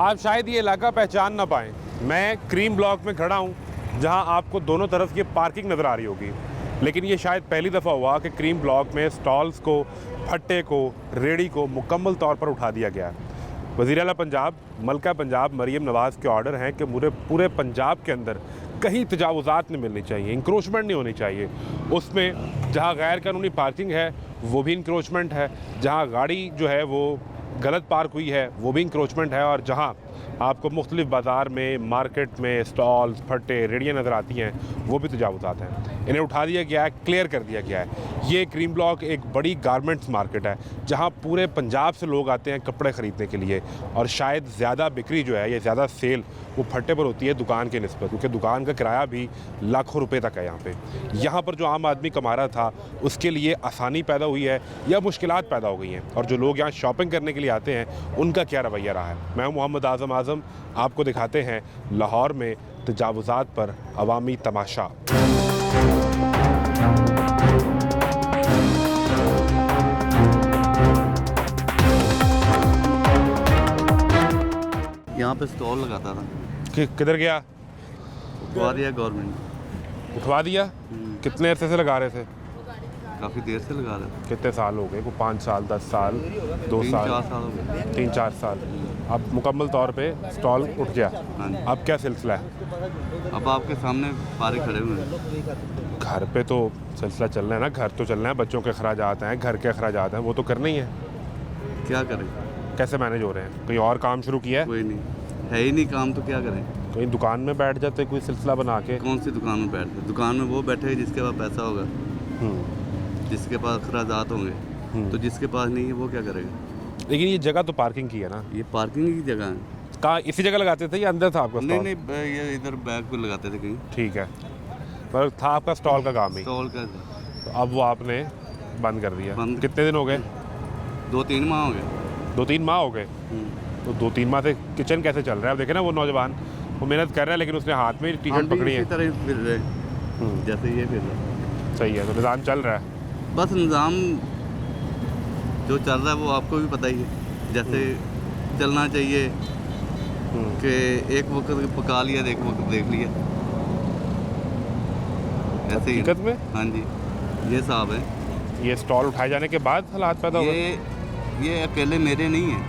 आप शायद ये इलाका पहचान ना पाएँ। मैं क्रीम ब्लॉक में खड़ा हूँ, जहाँ आपको दोनों तरफ ये पार्किंग नज़र आ रही होगी, लेकिन ये शायद पहली दफ़ा हुआ कि क्रीम ब्लॉक में स्टॉल्स को, भट्टे को, रेहड़ी को मुकम्मल तौर पर उठा दिया गया। वज़ीर आला पंजाब मलका पंजाब मरीम नवाज़ के ऑर्डर हैं कि पूरे पंजाब के अंदर कहीं तजावुज़ात नहीं मिलनी चाहिए, इंक्रोचमेंट नहीं होनी चाहिए। उसमें जहाँ गैर कानूनी पार्किंग है वो भी इंक्रोचमेंट है, जहाँ गाड़ी जो है वो गलत पार्क हुई है वो भी इंक्रोचमेंट है, और जहाँ आपको मुख्तलिफ बाज़ार में, मार्केट में स्टॉल्स, फट्टे, रेहड़ियाँ नज़र आती हैं वो भी तजावुज़ात हैं। इन्हें उठा दिया गया है, क्लियर कर दिया गया है। ये क्रीम ब्लॉक एक बड़ी गारमेंट्स मार्केट है, जहाँ पूरे पंजाब से लोग आते हैं कपड़े ख़रीदने के लिए, और शायद ज़्यादा बिक्री जो है या ज़्यादा सेल वो फट्टे पर होती है दुकान के निस्बत, क्योंकि दुकान का किराया भी लाखों रुपए तक है यहाँ पे। यहाँ पर जो आम आदमी कमा रहा था उसके लिए आसानी पैदा हुई है या मुश्किलात पैदा हो गई हैं, और जो लोग यहाँ शॉपिंग करने के लिए आते हैं उनका क्या रवैया रहा है। मैं मोहम्मद आज़म आपको दिखाते हैं लाहौर में तजावुज़ात पर अवामी तमाशा। यहाँ पे स्टॉल लगाता था, किधर गया? उठवा दिया गवर्नमेंट। उठवा दिया? कितने अरसे से लगा रहे थे? काफ़ी देर से लगा रहे थे। कितने साल हो गए? को 5 साल, 10 साल, 2 साल, 3-4 साल हो गए। 3-4 साल। अब मुकम्मल तौर पे स्टॉल उठ गया। हाँ जी। अब क्या सिलसिला है? अब आपके सामने पारे खड़े हुए हैं। घर पे तो सिलसिला चल रहा है ना, घर तो चलना है, बच्चों के अखराजात हैं, घर के अखराजात हैं, वो तो करना ही है। क्या करें? कैसे मैनेज हो रहे हैं? कोई और काम शुरू किया है? कोई नहीं है ही नहीं काम, तो क्या करें? कहीं दुकान में बैठ जाते, कोई सिलसिला बना के। कौन सी दुकान में बैठते? दुकान में वो बैठे जिसके पास पैसा होगा, जिसके पास अखराजात होंगे, तो जिसके पास नहीं है वो क्या करेगा? लेकिन ये जगह तो पार्किंग की है ना? ये पार्किंग की जगह है। कहाँ, इसी जगह लगाते थे या अंदर था आपका नहीं स्टॉल? नहीं, ये इधर बैग पे लगाते थे कहीं। ठीक है, पर था आपका स्टॉल का काम ही। स्टॉल का तो अब वो आपने बंद कर दिया। बंद। कितने दिन हो गए? 2-3 माह हो गए। 2-3 माह हो गए। तो 2-3 माह से किचन कैसे चल रहा है? अब देखे ना, वो नौजवान वो मेहनत कर रहा है, लेकिन उसने हाथ में टी शर्ट पकड़ी है। इसी तरह फिर रहे जैसे ये फिर रहे। सही है, तो निज़ाम चल रहा है। बस निज़ाम जो चल रहा है वो आपको भी पता ही है, जैसे चलना चाहिए कि एक वक्त पका लिया, एक वक्त देख लिया, ऐसे ही। हकीकत में हाँ जी, ये साहब है। ये स्टॉल उठाए जाने के बाद हालात पैदा हुए? ये अकेले मेरे नहीं है,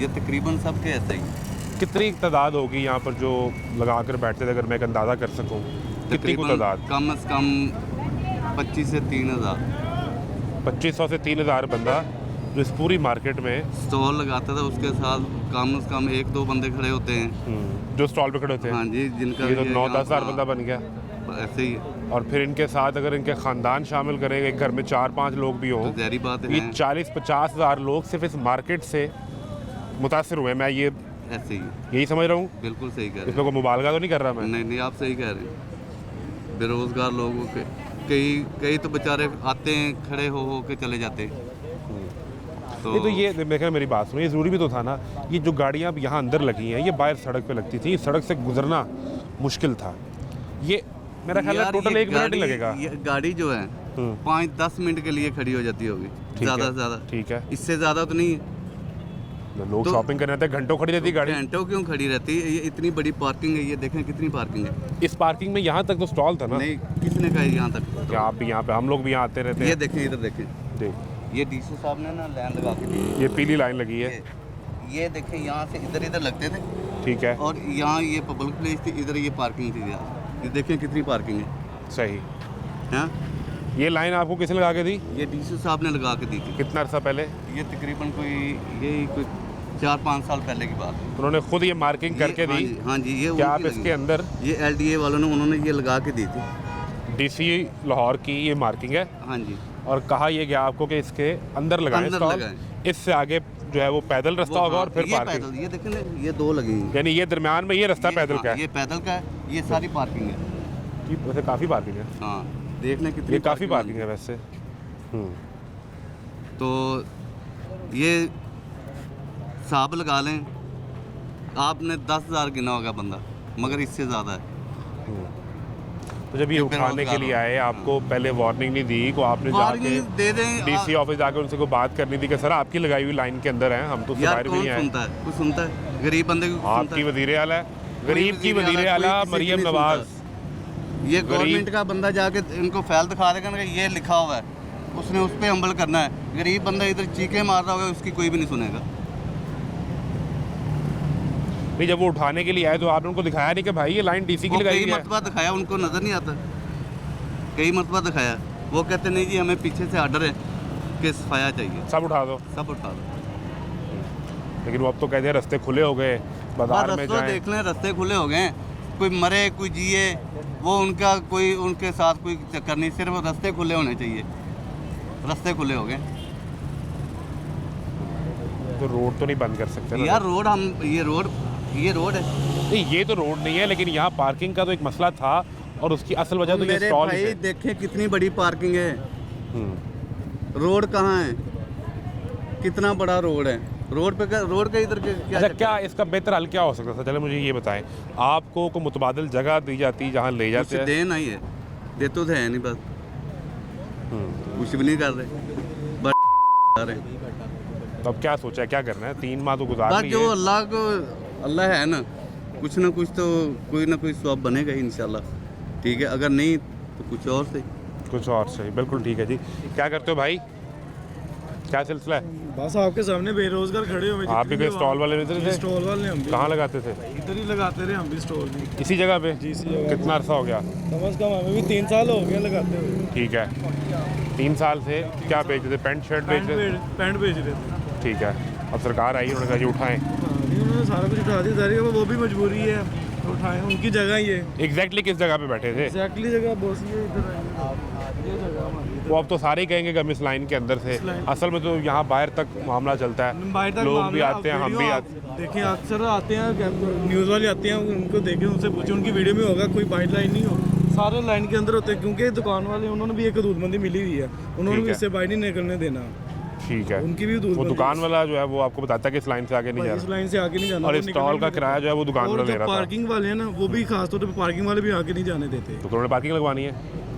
ये तकरीबन सबके ऐसे ही। कितनी तादाद होगी यहाँ पर जो लगा कर बैठते थे, अगर मैं एक अंदाज़ा कर सकूँ? कितनी को तादाद? कम से कम 25 से 3,000। 2500 से 3000 बंदा जो इस पूरी मार्केट में स्टॉल लगाता था, उसके साथ कम से कम 1-2 बंदे खड़े होते हैं जो स्टॉल पे खड़े होते हैं। हाँ जी, जिनका ये तो 9-10 हज़ार बंदा बन गया। ऐसे ही। और फिर इनके साथ अगर इनके ख़ानदान शामिल करें, एक घर में 4-5 लोग भी हों, तो ज़ाहिर बात ये है 40-50 हज़ार लोग सिर्फ इस मार्केट से मुतासिर हुए। मैं ये ऐसे ही यही समझ रहा हूँ। बिल्कुल सही कह रहे इसमें कोई मुबालगा तो नहीं कर रहा मैं? नहीं, आप सही कह रहे हैं। बेरोज़गार लोगों के कई तो बेचारे आते हैं, खड़े हो के चले जाते हैं। तो ये देखा, मेरी बात सुनो, ये ज़रूरी भी तो था ना। ये जो गाड़ियाँ अब यहाँ अंदर लगी हैं, ये बाहर सड़क पे लगती थी, सड़क से गुजरना मुश्किल था। ये मेरा ख्याल है टोटल 1 मिनट ही लगेगा। ये गाड़ी जो है 5-10 मिनट के लिए खड़ी हो जाती होगी, ज़्यादा से ज़्यादा। ठीक है, इससे ज़्यादा तो नहीं है। लोग शॉपिंग करने आते हैं, घंटों खड़ी रहती है गाड़ी। घंटों क्यों खड़ी रहती है? ये इतनी बड़ी पार्किंग है, ये देखें कितनी पार्किंग है। इस पार्किंग में यहाँ तक तो स्टॉल था ना? नहीं, किसने कहा यहाँ तक? क्या आप भी यहाँ पे, हम लोग भी यहाँ आते रहते हैं। ये देखें, इधर देखें, देख, ये डीसी साहब ने ना लाइन लगा के दी। ये पीली लाइन लगी है। ये देखें, यहाँ से इधर लगते थे। ठीक है। और यहाँ ये पब्लिक प्लेस थी, इधर ये पार्किंग थी। ये देखें कितनी पार्किंग है। सही। हाँ, ये लाइन आपको किसने लगा के दी? ये डीसी साहब ने लगा के दी थी। कितना अर्सा पहले? ये तकरीबन कोई 4-5 साल पहले की बात है। उन्होंने खुद ये मार्किंग करके दी? हाँ जी, ये क्या आप इसके अंदर? ये LDA वालों ने, उन्होंने ये लगा के दी थी। DC लाहौर की ये मार्किंग है। हाँ जी। और कहा ये गया आपको कि इसके अंदर लगाएं स्टॉल, इससे आगे जो है वो पैदल रास्ता होगा और फिर पार्किंग। ये देखें ना, ये 2 लगी हैं। यानी ये दरमियान में ये रास्ता पैदल का है? ये पैदल का है, ये सारी पार्किंग है। वैसे काफ़ी पार्किंग है। हाँ, देखने कितनी ये काफ़ी पार्किंग है वैसे। तो ये हिसाब लगा लें, आपने 10,000 गिना होगा बंदा, मगर इससे ज़्यादा है। तो जब ये कि उठाने के बेरोजगार लिए हो। आए आपको पहले वार्निंग नहीं दी को आपने जाके वार्निंग दे दें डीसी ऑफिस जाके उनसे को बात करनी थी कि सर आपकी लगाई हुई लाइन के अंदर हैं, हम तो उससे यार बाहर भी कौन नहीं आए। सुनता है, कोई सुनता है? गरीब बंदे को सुनता आपकी है? वजीर आला है, गरीब की वज़ीर वजीर आला, आला कोई किसी की मरियम नहीं नवाज। सुनता। ये गवर्नमेंट का बंदा जाके इनको फैल दिखा देगा ना कि ये लिखा हुआ है, उसने उस पर अमल करना है। गरीब बंदा इधर चीखे मार रहा होगा, उसकी कोई भी नहीं सुनेगा। नहीं जब वो उठाने के लिए आए तो आपने उनको दिखाया नहीं कि भाई ये लाइन डीसी की वो लगाई कई हुई है? मरतबा दिखाया, उनको नज़र नहीं आता। कई मरतबा दिखाया, वो कहते नहीं जी हमें पीछे से आर्डर है कि सफाया चाहिए, सब उठा दो, सब उठा दो। लेकिन वो अब तो कहते हैं रास्ते खुले हो गए, बाजार में रस्ते जाएं। देख लें, रास्ते खुले हो गए हैं। कोई मरे कोई जिए, वो उनका कोई उनके साथ कोई चक्कर नहीं, सिर्फ रास्ते खुले होने चाहिए। रास्ते खुले हो गए तो रोड तो नहीं बंद कर सकते ना? यार। रोड हम ये रोड है। नहीं ये तो रोड नहीं है, लेकिन यहाँ पार्किंग का तो एक मसला था और उसकी असल वजह तो ये मेरे स्टॉल भाई है। देखें कितनी बड़ी पार्किंग है, रोड कहाँ है, कितना बड़ा रोड है। रोड का इधर क्या अच्छा क्या इसका बेहतर हल क्या हो सकता था? चलो मुझे ये बताएं, आपको को मुतबादिल जगह दी जाती जहाँ ले जाते हैं? देना ही है, देते तो है नहीं, बस कुछ भी नहीं कर रहे, बस कर रहे हैं। तो अब क्या सोचा है, क्या करना है? 3 माह तो गुजार बस लिए। जो अल्लाह है ना कुछ तो कोई ना कोई स्वाब बनेगा ही इंशाल्लाह। ठीक है, अगर नहीं तो कुछ और से। कुछ और सही, बिल्कुल ठीक है जी। क्या करते हो भाई, क्या सिलसिला है? बस आपके सामने बेरोजगार खड़े हुए। आप भी कोई स्टॉल वाले में थे? स्टॉल वाले हम भी कहाँ लगाते थे? इधर ही लगाते रहे, हम भी स्टॉल भी। इसी जगह पे? जी, इसी जगह। कितना अरसा हो गया? कम से कम हमें भी 3 साल हो गए लगाते हुए। ठीक है, 3 साल से क्या बेच रहे थे? पैंट शर्ट बेच रहे थे? पैंट बेच रहे थे। ठीक है, अब सरकार आई उन्होंने कहा जी उठाएं। नहीं, उन्होंने सारा कुछ उठा दिया, सारी वो भी मजबूरी है, उठाएं, उनकी जगह ही है। एग्जैक्टली किस जगह पे बैठे थे? एग्जैक्टली जगह बॉस ये इधर है, ये जगह हमारी इधर। वो अब तो सारे ही कहेंगे कि हम इस लाइन के अंदर थे, इस लाइन- असल में तो यहाँ बाहर तक मामला चलता है, बाहर तक लोग भी मामला, आते हैं, हम भी वीडियो आते हैं। आप देखिए, अक्सर आते हैं न्यूज़ वाले आते हैं, उनको देखें, उनसे पूछें, उनकी वीडियो में होगा कोई बाइट लाइन नहीं हो, सारे लाइन के अंदर होते हैं, क्योंकि दुकान वाले उन्होंने भी एक हदूदबंदी मिली हुई है, उन्होंने ठीक भी है। इससे बाइट नहीं निकलने देना। ठीक है, उनकी भी वो हदूदबंदी दुकान वाला जो है वो आपको बताता है कि इस लाइन से आगे नहीं जा इस रहा, लाइन से आगे नहीं जाना। और वो इस निकलने स्टॉल का नहीं किराया जो है वो दुकान देते। वाला और ले जो रहा था। पार्किंग वाले हैं ना, वो भी खास तौर पे पार्किंग वाले भी आगे नहीं जाने देते। तो उन्होंने पार्किंग लगवानी है,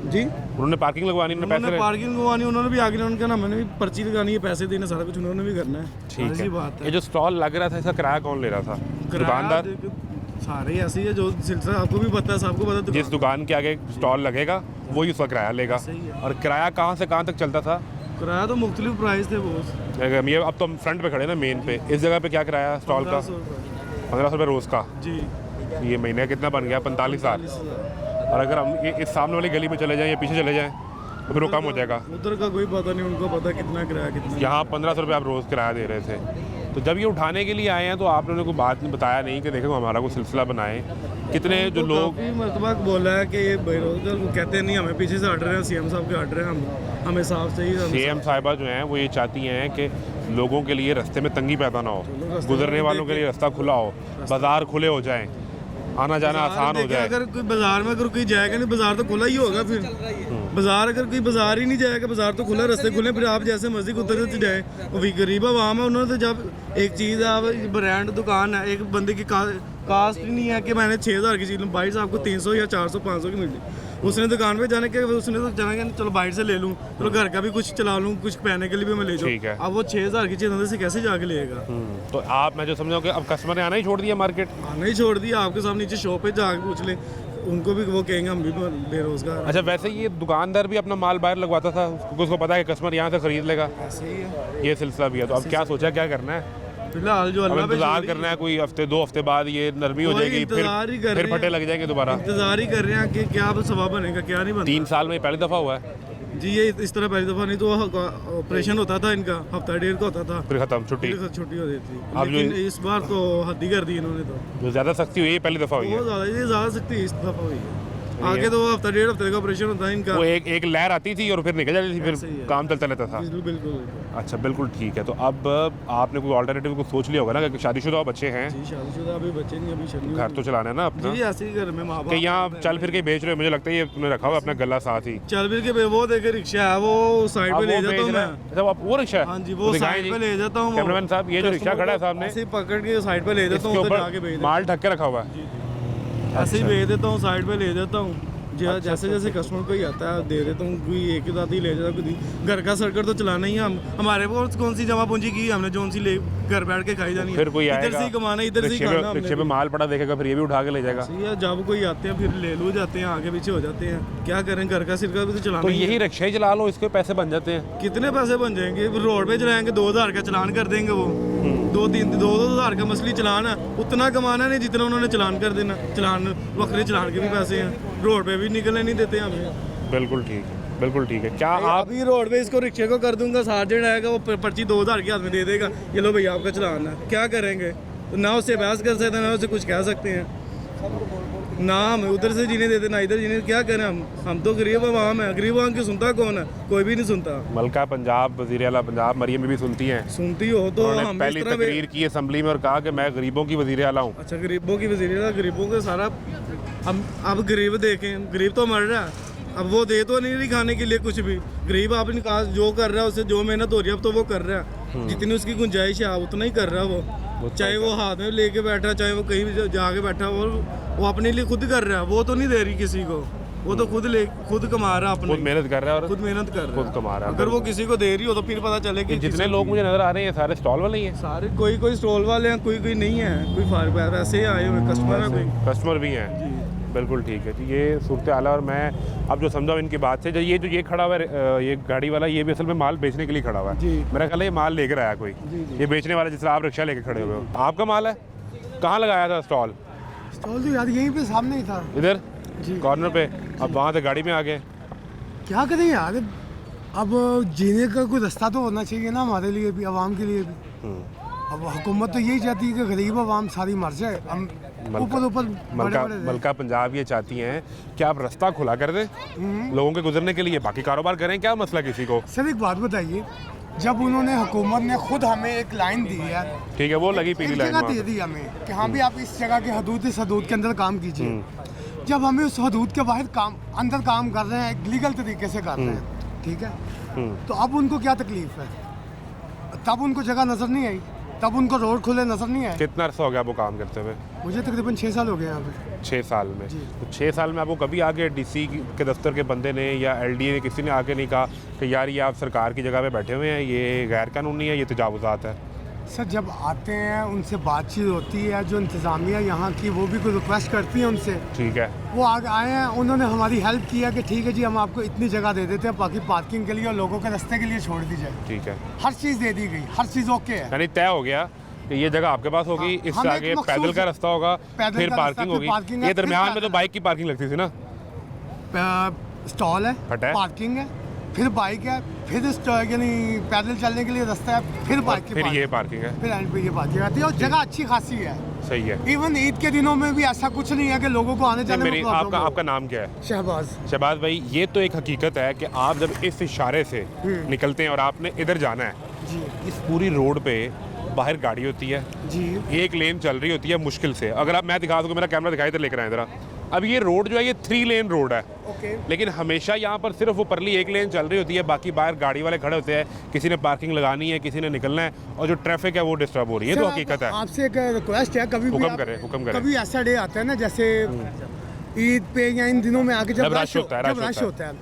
जी, उन्होंने पार्किंग लगवानी, उन्होंने उन्होंने पैसे पार्किंग लगवानी, उन्होंने भी आगे उनका ना, मैंने भी पर्ची लगानी है, पैसे देने, सारा कुछ उन्होंने भी करना है। ठीक ऐसी है। बात ये है। जो स्टॉल लग रहा था इसका किराया कौन ले रहा था? किराया दुकानदार? देखो, सारे ही ऐसे ही है, जो सिलसिला आपको भी पता है, सबको पता है। जिस दुकान के आगे स्टॉल लगेगा वही उसका किराया लेगा। सही है। और किराया कहाँ से कहाँ तक चलता था? किराया तो मुख्तलिफ प्राइस थे बॉस। ये अब तो हम फ्रंट पे खड़े ना, मेन पे, इस जगह पे क्या किराया स्टॉल का? 1500 रुपये। 1500 रुपये रोज़ का। जी, ये महीने कितना बन गया? 45,000। और अगर हम इस सामने वाली गली में चले जाएं या पीछे चले जाएं तो फिर वो कम हो जाएगा। उधर का कोई पता नहीं, उनको पता कितना किराया कितना। यहाँ 1500 रुपये आप रोज़ किराया दे रहे थे। तो जब ये उठाने के लिए आए हैं तो आप लोगों ने कोई बात नहीं बताया नहीं कि देखो हमारा कोई सिलसिला बनाए? कितने जो तो लोग काफी मरतबा बोला है कि ये बेरोजगार को कहते नहीं, हमें पीछे से ऑर्डर है, सीएम साहब के ऑर्डर है, हमें साफ से ही सीएम साहिबा जो हैं वो ये चाहती हैं कि लोगों के लिए रास्ते में तंगी पैदा ना हो, गुजरने वालों के लिए रास्ता खुला हो, बाजार खुले हो जाएं, आना जाना आसान हो देखिए, जाए। अगर कोई बाजार में अगर कोई जाएगा नहीं, बाजार तो खुला ही होगा फिर। बाजार अगर कोई बाजार ही नहीं जाएगा, बाजार तो खुला, रास्ते खुले, फिर आप जैसे मर्जी उतर जाए। वो भी गरीब आवाम है, उन्होंने तो जब एक चीज़ है, आप ब्रांड दुकान है, एक बंदे की कास्ट ही नहीं है कि मैंने 6000 की चीज़ लूँ, बाइट से आपको 300 या 400 500 की मिली। उसने दुकान पे जाने के, उसने तो जाना कि चलो बाइट से ले लूँ, चलो घर का भी कुछ चला लूँ, कुछ पहनने के लिए भी मैं ले ठीक है। जाऊँ। अब वो 6000 की चीज़ अंदर से कैसे जाके लेगा? तो आप, मैं जो समझा कि अब कस्टमर ने आना ही छोड़ दिया मार्केट। आना ही छोड़ दिया। आपके सामने नीचे शॉप पे जाके पूछ ले, उनको भी वो कहेंगे हम भी बेरोजगार हैं। अच्छा, वैसे ये दुकानदार भी अपना माल बाहर लगवाता था क्योंकि उसको पता है कि कस्टमर यहाँ से खरीद लेगा, ऐसे ही है ये सिलसिला भी है। तो अब क्या सोचा, क्या करना है? फिलहाल जो अब अल्लाह पे इंतजार छोड़ी- करना है, कोई हफ्ते 2 हफ्ते बाद ये नरमी हो वही जाएगी, इंतजार ही कर फिर रहे फटे हैं। लग जाएंगे दोबारा। इंतजार ही कर रहे हैं कि क्या सवाब बनेगा, क्या नहीं बनता। 3 साल में पहली दफ़ा हुआ है, जी, ये इस तरह पहली दफा नहीं तो ऑपरेशन होता था इनका, हफ्ता डेढ़ का होता था, फिर ख़त्म छुट्टी। फिर छुट्टी हो जाती थी। अब जो- लेकिन इस बार तो हद ही कर दी इन्होंने, तो जो ज़्यादा सख्ती हुई है पहली दफ़ा हुई है। बहुत ज़्यादा, ये ज़्यादा सख्ती इस दफा हुई है। आगे तो हफ्ता डेढ़ हफ्ते का ऑपरेशन होता है इनका। वो एक लहर आती थी और फिर निकल जाती थी, ऐसे ही फिर है। काम चलता रहता था। बिल्कुल बिल्कुल। अच्छा, बिल्कुल ठीक है। तो अब आपने कोई ऑल्टरनेटिव को सोच लिया होगा ना कि शादीशुदा बच्चे हैं, जी, शादीशुदा अभी बच्चे नहीं, अभी शादी घर तो चलाना है ना अपना, जी, ऐसे ही घर में माँ कि बाप यहाँ चल फिर के बेच रहे हो। मुझे लगता है ये तुमने रखा हुआ है अपना गला साथ ही। चल फिर के वो देखे रिक्शा है, वो साइड अब पे ले वो जाता हूँ बेच रहा मैं। है। अच्छा, वो रिक्शा है? हाँ जी, तो वो दिखाएं साइड जी। पे ले जाता हूँ। कैमरामैन साहब, ये जो रिक्शा खड़ा है सामने, ऐसे ही पकड़ के साइड पे ले जाता इसके हूँ, उधर जाके ऊपर भेज माल ढक के रखा हुआ है। ऐसे ही भेज देता हूँ, साइड पे ले जाता हूँ। जैसे जैसे कस्टमर कोई आता है दे देता हूँ, कोई एक ही साथ ही ले जाता, कोई घर का सर्कट तो चलाना ही है। हम हमारे पास कौन सी जमा पूंजी की हमने जो सी ले घर बैठ के खाई जानी है। फिर कोई इधर आएगा से ही कमाना, इधर से ही खाना हमने। रिक्शे पे माल पड़ा देखेगा, फिर ये भी उठा के ले जाएगा। सही है, जब कोई आते हैं फिर ले लो जाते हैं, आगे पीछे हो जाते हैं, क्या करें, घर का सिरका भी तो चलाना तो ही है। यही रिक्शा ही चला लो, इसके पैसे बन जाते हैं। कितने पैसे बन जाएंगे, रोड पे चलाएंगे 2000 का चलान कर देंगे वो, 2-3-2 का मछली चलान है, उतना कमाना नहीं जितना उन्होंने चलान कर देना। चलान बकरे चलान के भी पैसे हैं, रोड पे भी निकलने नहीं देते हमें। बिल्कुल ठीक है, बिल्कुल ठीक है। क्या आप अभी रोड पे इसको रिक्शे को कर दूंगा, सार्जेंट आएगा वो पर्ची 2000 के हाथ में दे देगा, ये लो भैया आपका चलान है, क्या करेंगे? तो ना उससे बहस कर सकते हैं, ना उससे कुछ कह सकते हैं, ना हम उधर से जीने देते ना इधर जीने, क्या करें हम तो गरीब आवाम है, गरीब आवाम की सुनता कौन है? कोई भी नहीं सुनता। मलका पंजाब, वज़ीर आला पंजाब मरियम भी सुनती हैं। सुनती हो तो उन्होंने हम पहली इस तरह तकरीर की असेंबली में और कहा कि मैं गरीबों की वज़ीर आला हूँ। अच्छा, गरीबों की वजीर, गरीबों का सारा हम अब गरीब देखें, गरीब तो मर रहा है, अब वो दे तो नहीं रही खाने के लिए कुछ भी। गरीब आपने कहा जो कर रहा है उससे जो मेहनत हो रही है अब तो वो कर रहा है, जितनी उसकी गुंजाइश है उतना ही कर रहा है वो, चाहे वो हाथ में लेके बैठा, चाहे वो कहीं भी जाके बैठा, वो अपने लिए खुद कर रहा है, वो तो नहीं दे रही किसी को, वो तो खुद कमा रहा है, अपने खुद मेहनत कर रहा है और खुद मेहनत कर रहा है, खुद कमा रहा है। अगर वो किसी को दे रही हो तो फिर पता चले कि जितने लोग मुझे नजर आ रहे हैं सारे स्टॉल वाले ही हैं। सारे कोई स्टॉल वाले हैं, कोई नहीं है, कोई वैसे ही आए हुए कस्टमर है, कोई कस्टमर भी हैं। बिल्कुल ठीक है जी, ये सूरत हाल है। और मैं अब जो समझा हूँ इनकी बात से, जो ये खड़ा हुआ है ये गाड़ी वाला, ये भी असल में माल बेचने के लिए खड़ा हुआ है। जी। मेरा ख्याल है ये माल लेकर आया कोई, ये बेचने वाला जिससे आप रिक्शा लेके खड़े हुए हो। आपका माल है? कहाँ लगाया था स्टॉल? स्टॉल तो यार यहीं पे सामने ही था। इधर जी। कॉर्नर पे? अब वहाँ से गाड़ी में आ गए। क्या करें यार, अब जीने का कोई रास्ता तो होना चाहिए ना हमारे लिए भी, आवाम के लिए भी। अब हुकूमत तो यही चाहती है कि गरीब आवाम सारी मर जाए, हम ऊपर मलका पंजाब ये चाहती हैं कि आप रास्ता खुला कर दें लोगों के गुजरने के लिए, बाकी कारोबार करें, क्या मसला किसी को। सर एक बात बताइए, जब उन्होंने हुकूमत ने खुद हमें एक लाइन दी है, ठीक है, वो लगी पीली लाइन जगह दे दी हमें कि हाँ भी आप इस जगह के हदूद के अंदर काम कीजिए। जब हमें उस हदूद के बाहर अंदर काम कर रहे हैं, लीगल तरीके से कर रहे हैं, ठीक है, तो अब उनको क्या तकलीफ है? तब उनको जगह नजर नहीं आई, तब उनको रोड खुले नजर नहीं आए। कितना अर्सा हो गया वो काम करते हुए? मुझे तकरीबन 6 साल हो गए यहाँ पे। 6 साल में? तो 6 साल में आपको कभी आके डीसी के दफ्तर के बंदे ने या एलडीए ने किसी ने आके नहीं कहा कि यार ये आप सरकार की जगह पे बैठे हुए हैं, ये गैर कानूनी है, ये तजावुज़ात है? सर जब आते हैं उनसे बातचीत होती है, जो इंतज़ामिया यहाँ की वो भी कोई रिक्वेस्ट करती है उनसे, ठीक है, वो आगे आए हैं, उन्होंने हमारी हेल्प किया कि ठीक है जी हम आपको इतनी जगह दे देते हैं, बाकी पार्किंग के लिए और लोगों के रास्ते के लिए छोड़ दी जाए। ठीक है, हर चीज़ दे दी गई, हर चीज़ ओके है। यानी तय हो गया कि ये जगह आपके पास होगी, हाँ, इससे हमें आगे एक मखसूस पैदल का रास्ता होगा, पैदल फिर का पार्किंग रास्ता, फिर होगी। पार्किंग है, ये दरमियान फिर में तो बाइक की पार्किंग लगती थी ना? स्टॉल है, हटा है। पार्किंग है, फिर बाइक है, फिर यानी पैदल चलने के लिए रास्ता है, फिर बाइक की फिर ये पार्किंग, पार्किंग है। फिर एंड पे ये पार्किंग आती है और जगह अच्छी खासी है। सही है। इवन ईद के दिनों में भी ऐसा कुछ नहीं है कि लोगों को आने जाने में प्रॉब्लम आपका हो। आपका नाम क्या है? शहबाज। शहबाज भाई, ये तो एक हकीकत है कि आप जब इस इशारे से निकलते हैं और आपने इधर जाना है, जी इस पूरी रोड पे बाहर गाड़ी होती है, जी एक लेन चल रही होती है मुश्किल से। अगर आप, मैं दिखा दूँगा, मेरा कैमरा दिखाई इधर लेकर आए जरा। अब ये रोड जो है ये 3 लेन रोड है, ओके। लेकिन हमेशा यहाँ पर सिर्फ वो परली एक लेन चल रही होती है, बाकी बाहर गाड़ी वाले खड़े होते हैं, किसी ने पार्किंग लगानी है, किसी ने निकलना है, और जो ट्रैफिक है वो डिस्टर्ब हो रही है। तो हकीकत है। आपसे एक रिक्वेस्ट है, कभी भी हुक्म करें, हुक्म करें। कभी ऐसा डे आता है ना, जैसे ईद पे या इन दिनों में आके जब जब रश होता है, जब रश होता है,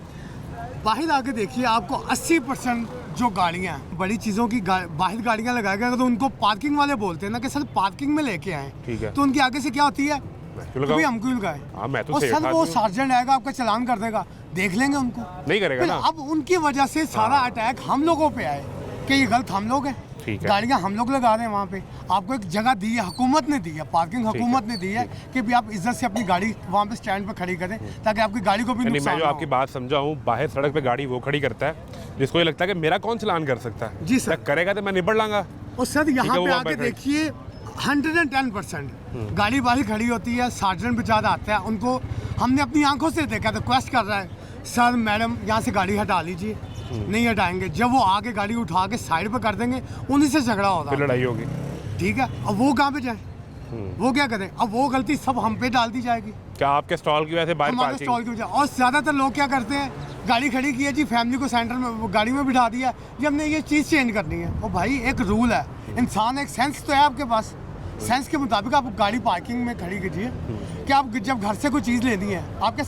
बाहर आके देखिए आपको 80% जो गाड़ियाँ बड़ी चीज़ों की बाहर गाड़ियाँ लगाई गई, तो उनको पार्किंग वाले बोलते हैं ना कि सर पार्किंग में लेके आए, ठीक है, तो उनकी आगे से क्या होती है, कभी हमको ही लगाए। हाँ, मैं तो और सेफ सर वो आदमी हूँ। सार्जेंट आएगा आपका चालान कर देगा, देख लेंगे उनको, नहीं करेगा फिर ना। अब उनकी वजह से सारा अटैक हम लोगों पे आए कि ये गलत हम लोग हैं, ठीक है। गाड़ियाँ हम लोग लगा रहे हैं वहाँ पे। आपको एक जगह दी है, हुकूमत ने दी है, पार्किंग हुकूमत ने दी है कि भी आप इज्जत से अपनी गाड़ी वहाँ पे स्टैंड पे खड़ी करें, ताकि आपकी गाड़ी को भी नहीं, नुकसान मैं जो ना आपकी हो। बात समझा हूँ, बाहर सड़क पे गाड़ी वो खड़ी करता है जिसको ये लगता है कि मेरा कौन चलान कर सकता है। जी सर। करेगा तो मैं निबड़ लांगा। और सर यहाँ वो पे वहाँ आके पे देखिए 110% गाड़ी बाहर खड़ी होती है, सार्जेंट बेचारा आता है, उनको हमने अपनी आंखों से देखा, रिक्वेस्ट कर रहा है सर मैडम यहाँ से गाड़ी हटा लीजिए, नहीं हटाएंगे। जब वो आगे गाड़ी उठा के साइड पे कर देंगे, उन्हीं से झगड़ा होगा, फिर लड़ाई होगी। ठीक है। अब वो कहाँ पे जाए, वो क्या करें? अब वो गलती सब हम पे डाल दी जाएगी, क्या आपके स्टॉल की वजह से बाहर हमारे स्टॉल की वजह। और ज़्यादातर लोग क्या करते हैं, गाड़ी खड़ी की है जी, फैमिली को सेंटर में वो गाड़ी में बिठा दिया जी, हमने ये चीज़ चेंज करनी है। ओ भाई एक रूल है, इंसान, एक सेंस तो है आपके पास, सेंस के मुताबिक आप गाड़ी पार्किंग में खड़ी कीजिए कि आप जब घर से कोई चीज़ लेनी है आपके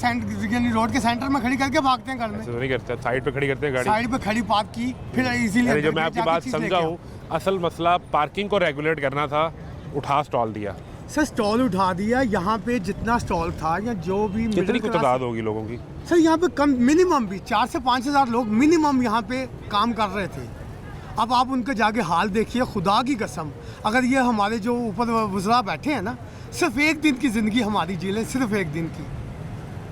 यानी रोड के सेंटर में खड़ी करके भागते हैं घर में, ऐसे तो नहीं करते, साइड पे खड़ी करते हैं गाड़ी। साइड पे खड़ी पार्क की फिर इजीली जो मैं आपकी बात समझा हूँ, असल मसला पार्किंग को रेगुलेट करना था, उठा स्टॉल दिया। सर स्टॉल उठा दिया, यहाँ पे जितना स्टॉल था या जो भी कितनी middle कुछ class- तादाद होगी लोगों की? सर यहाँ पे कम मिनिमम भी 4 से 5 हज़ार लोग मिनिमम यहाँ पे काम कर रहे थे। अब आप उनके जाके हाल देखिए, खुदा की कसम, अगर ये हमारे जो ऊपर वज़रा बैठे हैं ना, सिर्फ एक दिन की ज़िंदगी हमारी जी लें, सिर्फ एक दिन की,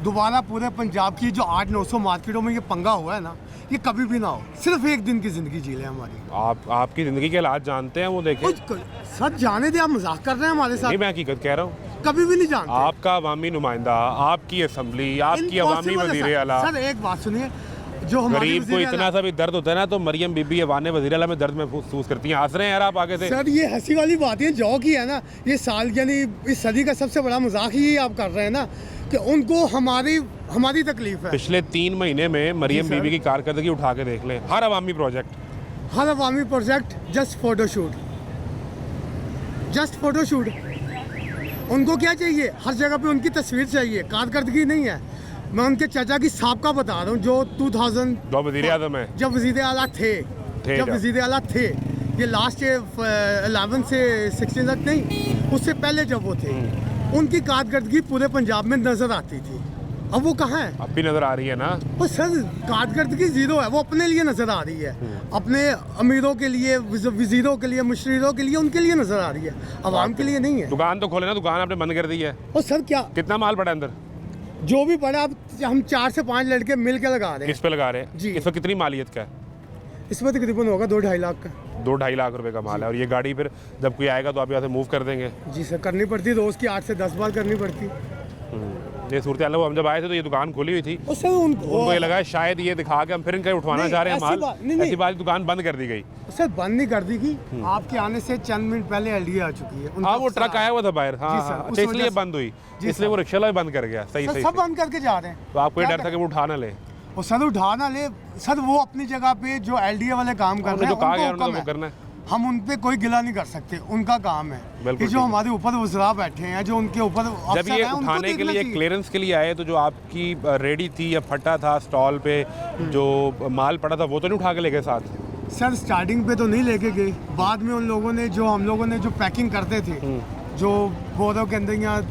दोबारा पूरे पंजाब की जो 800-900 मार्केटों में ये पंगा हुआ है ना, ये कभी भी ना हो। सिर्फ एक दिन की ज़िंदगी जी लें हमारी। आपकी ज़िंदगी के हालात जानते हैं, वो देखें। सर जाने दे, आप मजाक कर रहे हैं हमारे साथ। नहीं, मैं हकीकत कह रहा हूँ। कभी भी नहीं जानते। आपका अवामी नुमाइंदा, आपकी असम्बली, आपकी अवामी Impossible है वज़ीर आला। सर एक बात सुनिए, जो हमारी गरीब को वज़ीर इतना आला- सा भी दर्द होता है ना, तो मरियम बीबी अवान वज़ीर आला में दर्द महसूस करती हैं। हंस रहे हैं यार आप आगे से। सर ये हंसी वाली बात है, जॉक ही है ना ये साल, यानी इस सदी का सबसे बड़ा मजाक ही आप कर रहे हैं ना, कि उनको हमारी तकलीफ है। पिछले 3 महीने में मरियम जी सर। बीबी की कारकर्दगी उठा के देख लें, हर अवामी प्रोजेक्ट, हर अवामी project just photoshoot, just photoshoot. उनको क्या चाहिए, हर जगह पे उनकी तस्वीर चाहिए, कारकर्दगी नहीं है। मैं उनके चाचा की साबका बता रहा हूँ, जो 2000 जो वज़ीर आज़म है। जब वज़ीर आला थे, जब जब। वज़ीर आला थे, ये लास्ट 11 से 16 तक नहीं, उससे पहले जब वो थे, उनकी कारकर्दगी पूरे पंजाब में नजर आती थी। अब वो कहाँ है? अब भी नज़र आ रही है ना। वो सर कारकर्दगी जीरो है, वो अपने लिए नजर आ रही है, अपने अमीरों के लिए, वजीरों के लिए, मुशरीरों के लिए, उनके लिए नजर आ रही है, आवाम के लिए नहीं है। दुकान तो खोले ना, दुकान आपने बंद कर दी है। और सर क्या कितना माल पड़ा है अंदर? जो भी पड़ा, अब हम 4 से 5 लड़के मिल के लगा रहे हैं। किस पे लगा रहे हैं? जी। इस पर कितनी मालियत का है? इसमें तकरीबन होगा 2-2.5 लाख का। 2-2.5 लाख रुपए का माल है। और ये गाड़ी फिर जब कोई आएगा तो आप यहाँ से मूव कर देंगे? जी सर, करनी पड़ती, रोज़ की 8 से 10 बार करनी पड़ती। ये सूरत हाल है। वो हम जब आए थे तो ये दुकान खुली हुई थी, और सर उनको ये लगा शायद ये दिखा के हम फिर इनका उठवाना नहीं, चाह रहे हैं ऐसी माल, बात- नहीं, ऐसी बात दुकान बंद कर दी गई। सर बंद नहीं कर दी गई, आपके आने से चंद मिनट पहले एलडीए आ चुकी है। उनका हाँ, वो अफसर ट्रक आया हुआ था बाहर। हाँ जी सर, हाँ, उस अच्छा, इसलिए वजह से- बंद हुई, जी इसलिए सर। वो रिक्शा वाला भी बंद कर गया। सही सर सही सब सही। बंद करके जा रहे हैं। तो आपको ये क्या डर था कि वो उठा ना ले? और सर उठा ना ले, सर वो अपनी जगह पे जो एलडीए वाले काम कर उन्होंने रहे जो हैं, कहा गया उनको उन्होंने हुक्म वो करना है। है। हम उन पे कोई गिला नहीं कर सकते, उनका काम है बिल्कुल कि जो ठीक है। हमारे ऊपर वज़रा बैठे हैं, जो उनके ऊपर जब अफसर ये हैं, उनको उठाने के देखना लिए, चाहिए। क्लियरेंस के लिए आए, तो जो आपकी रेडी थी या फटा था स्टॉल पे जो माल पड़ा था, वो तो नहीं उठा के ले गए साथ? सर स्टार्टिंग पे तो नहीं लेके गए, बाद में उन लोगों ने जो पैकिंग करते थे, जो बोरों के अंदर या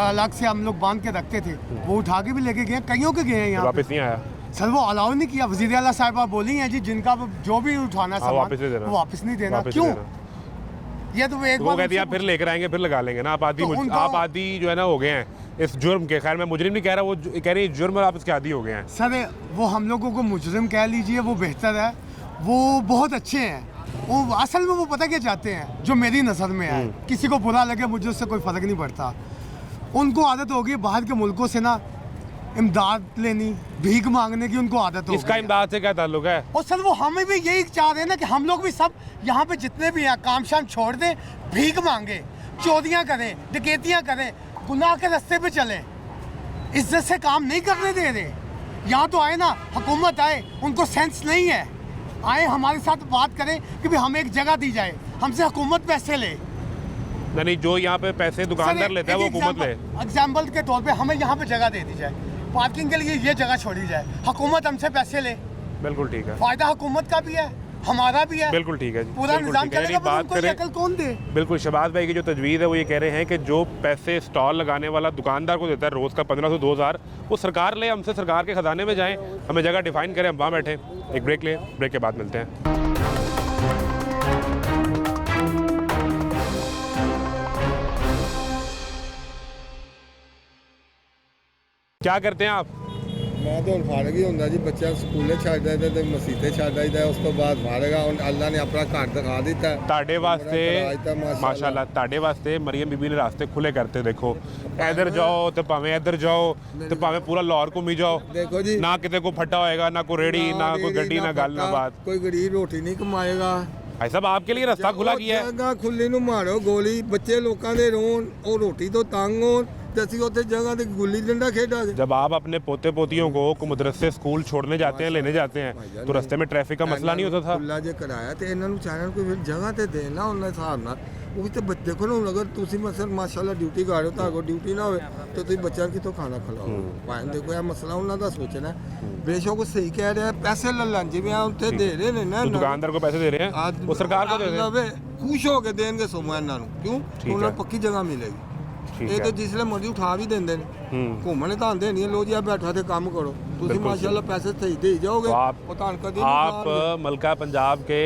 अलग से हम लोग बांध के रखते थे, वो उठा के भी लेके गए, कईयों के गए हैं यहाँ पे। वापस नहीं आया? सर वो अलाउ नहीं किया, वज़ीर आला साहिबा बोली हैं जी, जिनका जो भी उठाना हाँ, सामान वापस नहीं देना। वो वापस नहीं देना। वापस क्यों? नहीं देना। ये तो वो एक तो वो बार कहती है उनसे आप फिर लेकर आएंगे, फिर लगा लेंगे ना। आप आदि तो उनको- आप आदि जो है ना हो गए हैं इस जुर्म के। खैर मैं मुजरिम नहीं कह रहा, वो कह रही है जुर्म और आप इसके आदी हो गए हैं। सर वो हम लोगों को मुजरिम कह लीजिए, वो बेहतर है, वो बहुत अच्छे हैं। वो असल में वो पता क्या चाहते हैं, जो मेरी नज़र में है, किसी को बुरा लगे मुझे उससे कोई फ़र्क नहीं पड़ता। उनको आदत होगी बाहर के मुल्कों से ना इमदाद लेनी, भीख मांगने की उनको आदत हो इसका गई है। इमदाद से क्या ताल्लुक है? और सर वो हमें भी यही चाह रहे हैं ना कि हम लोग भी सब यहाँ पे जितने भी हैं काम शाम छोड़ दें, भीख मांगे, चोरियाँ करें, डकैतियाँ करें, गुनाह के रास्ते पे चलें, इज्जत से काम नहीं करने दे रहे। यहाँ तो आए ना, हुकूमत आए, उनको सेंस नहीं है, आए हमारे साथ बात करें कि भाई हमें एक जगह दी जाए, हमसे हुकूमत पैसे ले। नहीं, जो यहाँ पे पैसे दुकानदार लेता है वो हुकूमत ले। एग्जाम्पल के तौर पे हमें यहाँ पे जगह दे दी जाए, पार्किंग के लिए ये जगह छोड़ी जाए, हुकूमत हमसे पैसे ले, बिल्कुल ठीक है, फायदा हुकूमत का भी है, हमारा भी है, बिल्कुल ठीक है जी, पूरा बिल्कुल निजाम ठीक है। चलेगा, यानी पर बात उनको ये करें, अकल कौन दे? बिल्कुल शहबाज भाई की जो तजवीज़ है वो ये कह रहे हैं कि जो पैसे स्टॉल लगाने वाला दुकानदार को देता है रोज़ का 1500-2000, वो सरकार ले, हमसे सरकार के ख़जाने में जाएं, हमें जगह डिफाइन करें, हम वहाँ बैठे। एक ब्रेक लें, ब्रेक के बाद मिलते हैं। क्या करते हैं आप? मैं तो ਹੁਣ ਫਾਰਗ ਹੀ ਹੁੰਦਾ ਜੀ, ਬੱਚਿਆਂ ਸਕੂਲੇ ਛੱਡ ਆਈਦਾ ਤੇ ਮਸੀਤੇ ਛੱਡ ਆਈਦਾ, ਉਸ ਤੋਂ ਬਾਅਦ ਫਾਰਗਾ। ਹੁਣ ਅੱਲਾ ਨੇ ਆਪਣਾ ਘਰ ਦਿਖਾ ਦਿੱਤਾ। ਤੁਹਾਡੇ ਵਾਸਤੇ ਮਾਸ਼ਾਅੱਲਾ। ਮਾਸ਼ਾਅੱਲਾ, ਤੁਹਾਡੇ ਵਾਸਤੇ ਮਰੀਮ ਬੀਬੀ ਨੇ ਰਾਸਤੇ ਖੁੱਲੇ ਕਰਤੇ। ਦੇਖੋ ਇਧਰ ਜਾਓ ਤੇ ਭਾਵੇਂ ਇੱਧਰ ਜਾਓ ਤੇ ਭਾਵੇਂ ਪੂਰਾ ਲਾਹੌਰ ਘੁੰਮੀ ਜਾਓ, ਦੇਖੋ ਜੀ, ਨਾ ਕਿਤੇ ਕੋਈ ਫੱਟਾ ਹੋਏਗਾ, ਨਾ ਕੋਈ ਰੇੜੀ, ਨਾ ਕੋਈ ਗੱਡੀ, ਨਾ ਗੱਲ, ਨਾ ਬਾਤ। ਕੋਈ ਗਰੀਬ ਰੋਟੀ ਨਹੀਂ ਕਮਾਏਗਾ। भाई साहब आपके लिए रास्ता खुला किया है। ਜਗ੍ਹਾ ਖੁੱਲੀ ਨੂੰ ਮਾਰੋ ਗੋਲੀ, ਬੱਚੇ ਲੋਕਾਂ ਦੇ ਰੋਣ, ਉਹ ਰੋਟੀ ਤੋਂ ਤੰਗ ਹੋਣ, ਤੇ ਅਸੀਂ ਉੱਥੇ ਜਗ੍ਹਾ ਤੇ ਗੁੱਲੀ ਡੰਡਾ ਖੇਡਾਂਗੇ। जब आप अपने पोते पोतियों को मदरसे स्कूल छोड़ने जाते हैं, लेने जाते हैं, तो रास्ते में ट्रैफिक का मसला नहीं होता था? ਖੁੱਲਾ ਜੇ ਕਰਾਇਆ ਤੇ ਇਹਨਾਂ ਨੂੰ ਚਾਹਣ ਕੋਈ ਫਿਰ ਜਗ੍ਹਾ ਤੇ ਦੇਣਾ ਉਹਨਾਂ ਹਿਸਾਬ ਨਾਲ। ਉਹ ਵੀ ਤੇ ਦੇਖੋ ਨਾ, ਹੁਣ ਅਗਰ ਤੁਸੀਂ ਮਸਲ ਮਾਸ਼ਾਅੱਲਾ ਡਿਊਟੀ ਕਰ ਰਹੇ ਹੋ, ਤਾਂ ਕੋ ਡਿਊਟੀ ਨਾ ਹੋਵੇ ਤਾਂ ਤੁਸੀਂ ਬੱਚਿਆਂ ਨੂੰ ਕਿੱਥੋਂ ਖਾਣਾ ਖਿਲਾਓ? ਭਾਵੇਂ ਦੇਖੋ ਇਹ ਮਸਲਾ ਉਹਨਾਂ ਦਾ ਸੋਚਣਾ। ਬੇਸ਼ੱਕ ਉਹ ਸਹੀ ਕਹਿ ਰਿਹਾ, ਪੈਸੇ ਲੈ ਲੈਣ ਜਿਵੇਂ ਆ ਉੱਥੇ ਦੇ ਰਹੇ ਨੇ ਨਾ जो दुकानदार को पैसे दे रहे हैं वो सरकार को दे रहे हैं। ਖੁਸ਼ ਹੋ ਕੇ ਦੇਣਗੇ ਸਮਾਂ ਇਹਨਾਂ ਨੂੰ, ਕਿਉਂ? ਉਹਨਾਂ ਨੂੰ ਪੱਕੀ ਜਗ੍ਹਾ ਮਿਲੇਗੀ। ਇਹ ਤੇ ਜਿਸਲੇ ਮਰਜ਼ੀ ਉਠਾ ਵੀ ਦਿੰਦੇ ਨੇ, ਘੁੰਮਣੇ ਤਾਂ ਆਉਂਦੇ ਨਹੀਂ। ਲੋ ਜੀ ਆ ਬੈਠਾ ਤੇ ਕੰਮ ਕਰੋ, ਤੁਸੀਂ ਮਾਸ਼ਾਅੱਲਾ ਪੈਸੇ ਸਹੀ ਦੇ ਜਾਓਗੇ। ਉਹ ਤਾਂ ਕਦੀ आप मलका पंजाब के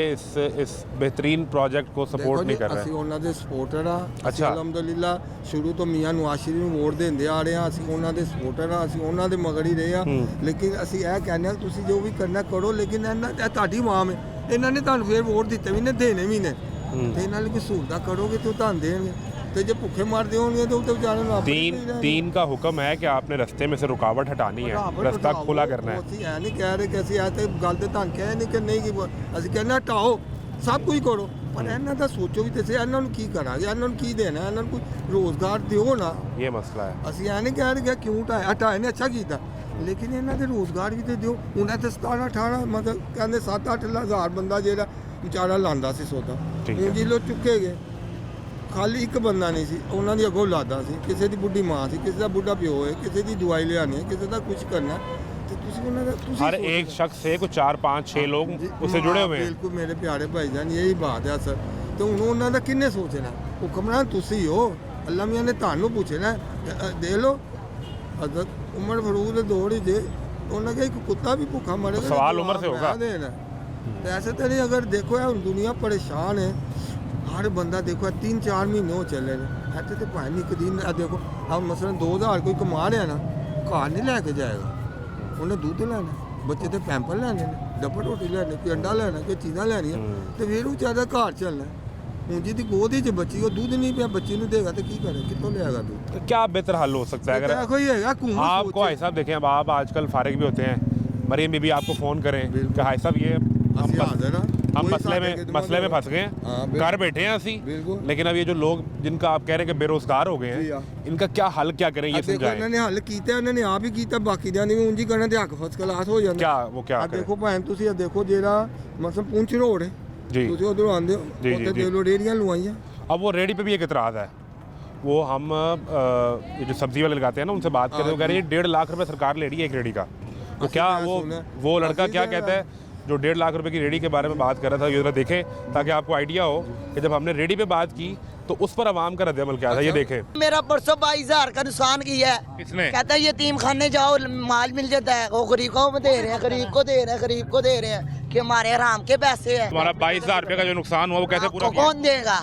इस बेहतरीन प्रोजेक्ट को सपोर्ट नहीं कर रहे ਅਸੀਂ हैं? ਉਹਨਾਂ ਦੇ ਸਪੋਰਟਰ ਆ। ਅਸੀਂ ਅੱਛਾ। ਅਲਹਮਦੁਲਿਲਾ ਸ਼ੁਰੂ ਤੋਂ ਮੀਆਂ ਨਵਾਜ਼ ਸ਼ਰੀਫ ਨੂੰ ਵੋਟ ਦਿੰਦੇ ਆ ਰਹੇ ਆ। ਅਸੀਂ ਉਹਨਾਂ ਦੇ ਸਪੋਰਟਰ ਆ, ਅਸੀਂ ਉਹਨਾਂ ਦੇ ਮਗਰ ਹੀ ਰਹੇ ਆ। ਲੇਕਿਨ ਅਸੀਂ ਇਹ ਕਹਿੰਦੇ ਆ ਤੁਸੀਂ ਜੋ ਵੀ ਕਰਨਾ ਕਰੋ, ਲੇਕਿਨ ਇਹਨਾਂ ਇਹ ਤੁਹਾਡੀ ਆਵਾਮ ਹੈ, ਇਹਨਾਂ ਨੇ ਤੁਹਾਨੂੰ ਫੇਰ ਵੋਟ ਦਿੱਤੇ ਵੀ ਨੇ, ਦੇਣੇ ਵੀ ਨੇ, ਤੇ ਇਹਨਾਂ ਲਈ ਕੋਈ ਸਹੂਲਤਾਂ ਕਰੋਗੇ ਤੇ ਉਹ ਤੁਹਾਨੂੰ ਦੇਣਗੇ। ਤੇ ਜੇ ਭੁੱਖੇ ਮਰਦੇ ਹੋਣਗੇ ਤਾਂ ਉਹ ਤੇ ਵਿਚਾਰੇ ਨੂੰ ਆਪੇ ਹੀ ਦੇਣਗੇ। तीन का हुक्म है कि आपने रास्ते में से रुकावट हटानी है, रास्ता खुला करना है। ਅਸੀਂ ਐ ਨਹੀਂ ਕਹਿ ਰਹੇ ਕਿ ਅਸੀਂ ਇਹ ਤੇ ਗੱਲ ਤੇ ਤੁਹਾਨੂੰ ਕਹਿ ਨਹੀਂ ਕਿ ਨਹੀਂ ਕਿ ਅਸੀਂ ਕਹਿੰਦੇ ਹਟਾਓ, ਸਭ ਕੁਝ ਕਰੋ, ਪਰ ਇਹਨਾਂ ਦਾ ਸੋਚੋ ਵੀ ਤੇ ਸਹੀ, ਇਹਨਾਂ ਨੂੰ ਕੀ ਕਰਾਂਗੇ, ਇਹਨਾਂ ਨੂੰ ਕੀ ਦੇਣਾ, ਇਹਨਾਂ ਨੂੰ ਕੋਈ ਰੋਜ਼ਗਾਰ ਦਿਓ ਨਾ। ये मसला है। ਅਸੀਂ ਐ ਨਹੀਂ ਕਹਿ ਰਹੇ ਕਿ ਕਿਉਂ ਹਟਾਏ ਨੇ, ਅੱਛਾ ਕੀਤਾ, ਲੇਕਿਨ ਇਹਨਾਂ ਦੇ ਰੋਜ਼ਗਾਰ ਵੀ ਤੇ ਦਿਓ। ਉਹਨਾਂ ਤੇ 17-18 ਮਤਲਬ ਕਹਿੰਦੇ 7-8 ਹਜ਼ਾਰ ਬੰਦਾ ਜਿਹੜਾ ਵਿਚਾਰਾ ਲਾਂਦਾ ਸੀ ਸੌਦਾ, ਠੀਕ ਹੈ। ਹੁਣ ਜਿੱਲੋ ਚੁੱਕੇ ਗਏ, ਖਾਲੀ ਇੱਕ ਬੰਦਾ ਨਹੀਂ ਸੀ, ਉਹਨਾਂ ਦੀ ਅੱਗੋਂ ਲਾਦਾ ਸੀ, ਕਿਸੇ ਦੀ ਬੁੱਢੀ ਮਾਂ ਸੀ, ਕਿਸੇ ਦਾ ਬੁੱਢਾ ਪਿਓ ਹੈ, ਕਿਸੇ ਦੀ ਦਵਾਈ ਲਿਆਣੀ ਹੈ, ਕਿਸੇ ਦਾ ਕੁਝ ਕਰਨਾ, ਤੇ ਤੁਸੀਂ ਉਹਨਾਂ ਦਾ ਤੁਸੀਂ हर ਸੋਚੋ। एक शख्स से कुछ 4-5-6 लोग जी, उससे जुड़े हुए हैं। ਬਿਲਕੁਲ ਮੇਰੇ ਪਿਆਰੇ ਭਾਈਜਾਨ, ਇਹੀ ਬਾਤ ਹੈ ਸਰ। ਤੇ ਹੁਣ ਉਹਨਾਂ ਦਾ ਕਿੰਨੇ ਸੋਚਣਾ? ਹੁਕਮਰਾਨ ਤੁਸੀਂ ਹੋ, ਅੱਲਾ ਮੀਆਂ ਨੇ ਤੁਹਾਨੂੰ ਪੁੱਛਣਾ। ਦੇ ਲੋ ਹਜ਼ਰਤ ਉਮਰ ਫਾਰੂਕ ਦੇ ਦੌਰ ਹੀ ਜੇ ਉਹਨਾਂ ਕੇ ਇੱਕ ਕੁੱਤਾ ਵੀ ਭੁੱਖਾ ਮਰੇਗਾ, सवाल उम्र से होगा। ਤੇ ਐਸੇ ਤਾਂ ਨਹੀਂ। ਅਗਰ ਦੇਖੋ ਇਹ ਹੁਣ ਦੁਨੀਆ ਪਰੇਸ਼ਾਨ ਹੈ, ਹਰ ਬੰਦਾ ਦੇਖੋ 3-4 ਮਹੀਨੇ ਹੋ ਚੱਲੇ ਨੇ ਇੱਥੇ ਤੇ ਭਾਵੇਂ ਇੱਕ ਦਿਨ ਆ ਦੇਖੋ ਆ ਮਸਲਨ 2000 ਕੋਈ ਕਮਾ ਰਿਹਾ ਨਾ, ਘਰ ਨਹੀਂ ਲੈ ਕੇ ਜਾਏਗਾ, ਉਹਨੇ ਦੁੱਧ ਲੈਣਾ, ਬੱਚੇ ਤੇ ਪੈਂਪਰ ਲੈਣੇ ਨੇ, ਡੱਬਾ ਰੋਟੀ ਲੈਣੀ, ਕੋਈ ਅੰਡਾ ਲੈਣਾ, ਕੋਈ ਚੀਜ਼ਾਂ ਲੈਣੀਆਂ, ਤੇ ਫਿਰ ਉਹ ਚਾਹਦਾ ਘਰ ਚੱਲਣਾ। ਹੁਣ ਜਿਹਦੀ ਗੋਦੀ 'ਚ ਬੱਚੀ, ਉਹ ਦੁੱਧ ਨਹੀਂ ਪਿਆ, ਬੱਚੀ ਨੂੰ ਦੇਗਾ ਤੇ ਕੀ करे, ਕਿੱਥੋਂ ਲਿਆਏਗਾ ਦੁੱਧ? तो क्या बेहतर हल हो सकता है? अगर देखो ये है कुआं आपको सोचे। भाई साहब देखें, अब आप आजकल फारिग भी होते हैं, मरीम बीबी आपको फ़ोन करें कि भाई साहब ये ਅਸੀਂ ਹਾਜ਼ਰ ਹਾਂ। हम कोई मसले साथ में है, मसले में फंस गए हाँ, हैं, बिल्कुल। घर बैठे हैं असी, बिल्कुल। लेकिन अब ये जो लोग जिनका आप कह रहे हैं कि बेरोजगार हो गए जी, हैं, हाँ। इनका क्या हल क्या करें, ये ਆ ਦੇਖੋ ਇਹਨਾਂ समझाएं। ਨੇ ਹੱਲ ਕੀਤਾ, ਇਹਨਾਂ ਨੇ ਆਪ ਹੀ ਕੀਤਾ, ਬਾਕੀ ਦਿਆਂ ਨੇ ਵੀ ਉਂਝ ਹੀ ਕਰਨ ਤੇ ਹੱਕ ਫਸਟ ਕਲਾਸ ਹੋ ਜਾਂਦਾ। क्या वो क्या ਆ करें? ਦੇਖੋ ਭਾਵੇਂ ਤੁਸੀਂ ਇਹ ਦੇਖੋ ਜਿਹੜਾ ਮਤਲਬ ਪੁੰਛ ਰੋਡ ਹੈ, जी ਤੁਸੀਂ ਉਧਰੋਂ ਆਉਂਦੇ ਹੋ, जी, ਉੱਥੇ जी। ਦੇ ਲੋ ਰੇੜੀਆਂ ਲਵਾਈਆਂ। अब वो रेडी पे भी एक इतराज़ है, वो हम ये जो सब्जी वाले लगाते हैं ना, उनसे बात करें, वो कह रहे हैं 1.5 लाख रुपए सरकार ले रही है एक रेडी का। तो क्या वो लड़का क्या कहता है जो 1.5 लाख रुपए की रेडी के बारे में बात कर रहा था, ये जरा देखें ताकि आपको आइडिया हो कि जब हमने रेडी पे बात की तो उस पर आवाम का रद्द-ए-अमल क्या था, ये देखें। मेरा परसों 22,000 का नुकसान किया है। किसने? कहता है यतीम खाने जाओ माल मिल जाता है, वो गरीब को दे रहे हैं, गरीब को दे रहे हैं, गरीब को दे रहे हैं कि हमारे हराम के पैसे हैं। तुम्हारा 22,000 रुपए का जो नुकसान हुआ वो कैसे पूरा आपको किया? कौन देगा?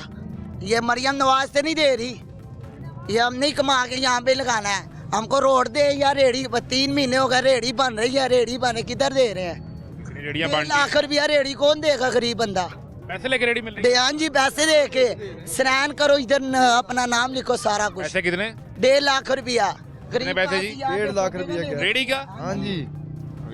ये मरियम नवाज से नहीं दे रही, ये हम नहीं कमा के यहाँ पे लगाना है, हमको रोड दे या रेडी। 3 महीने हो गए रेडी बन रही है, रेडी बने किधर दे रहे हैं? रेडियां 1 लाख रुपया रेडी कौन देगा? गरीब बंदा पैसे लेके रेडी मिल रही है? बयान जी पैसे दे के स्नैन करो, इधर अपना नाम लिखो, सारा कुछ। पैसे कितने? 1.5 लाख रुपया। कितने पैसे जी? 1.5 लाख रुपया क्या? रेडी का? हाँ जी,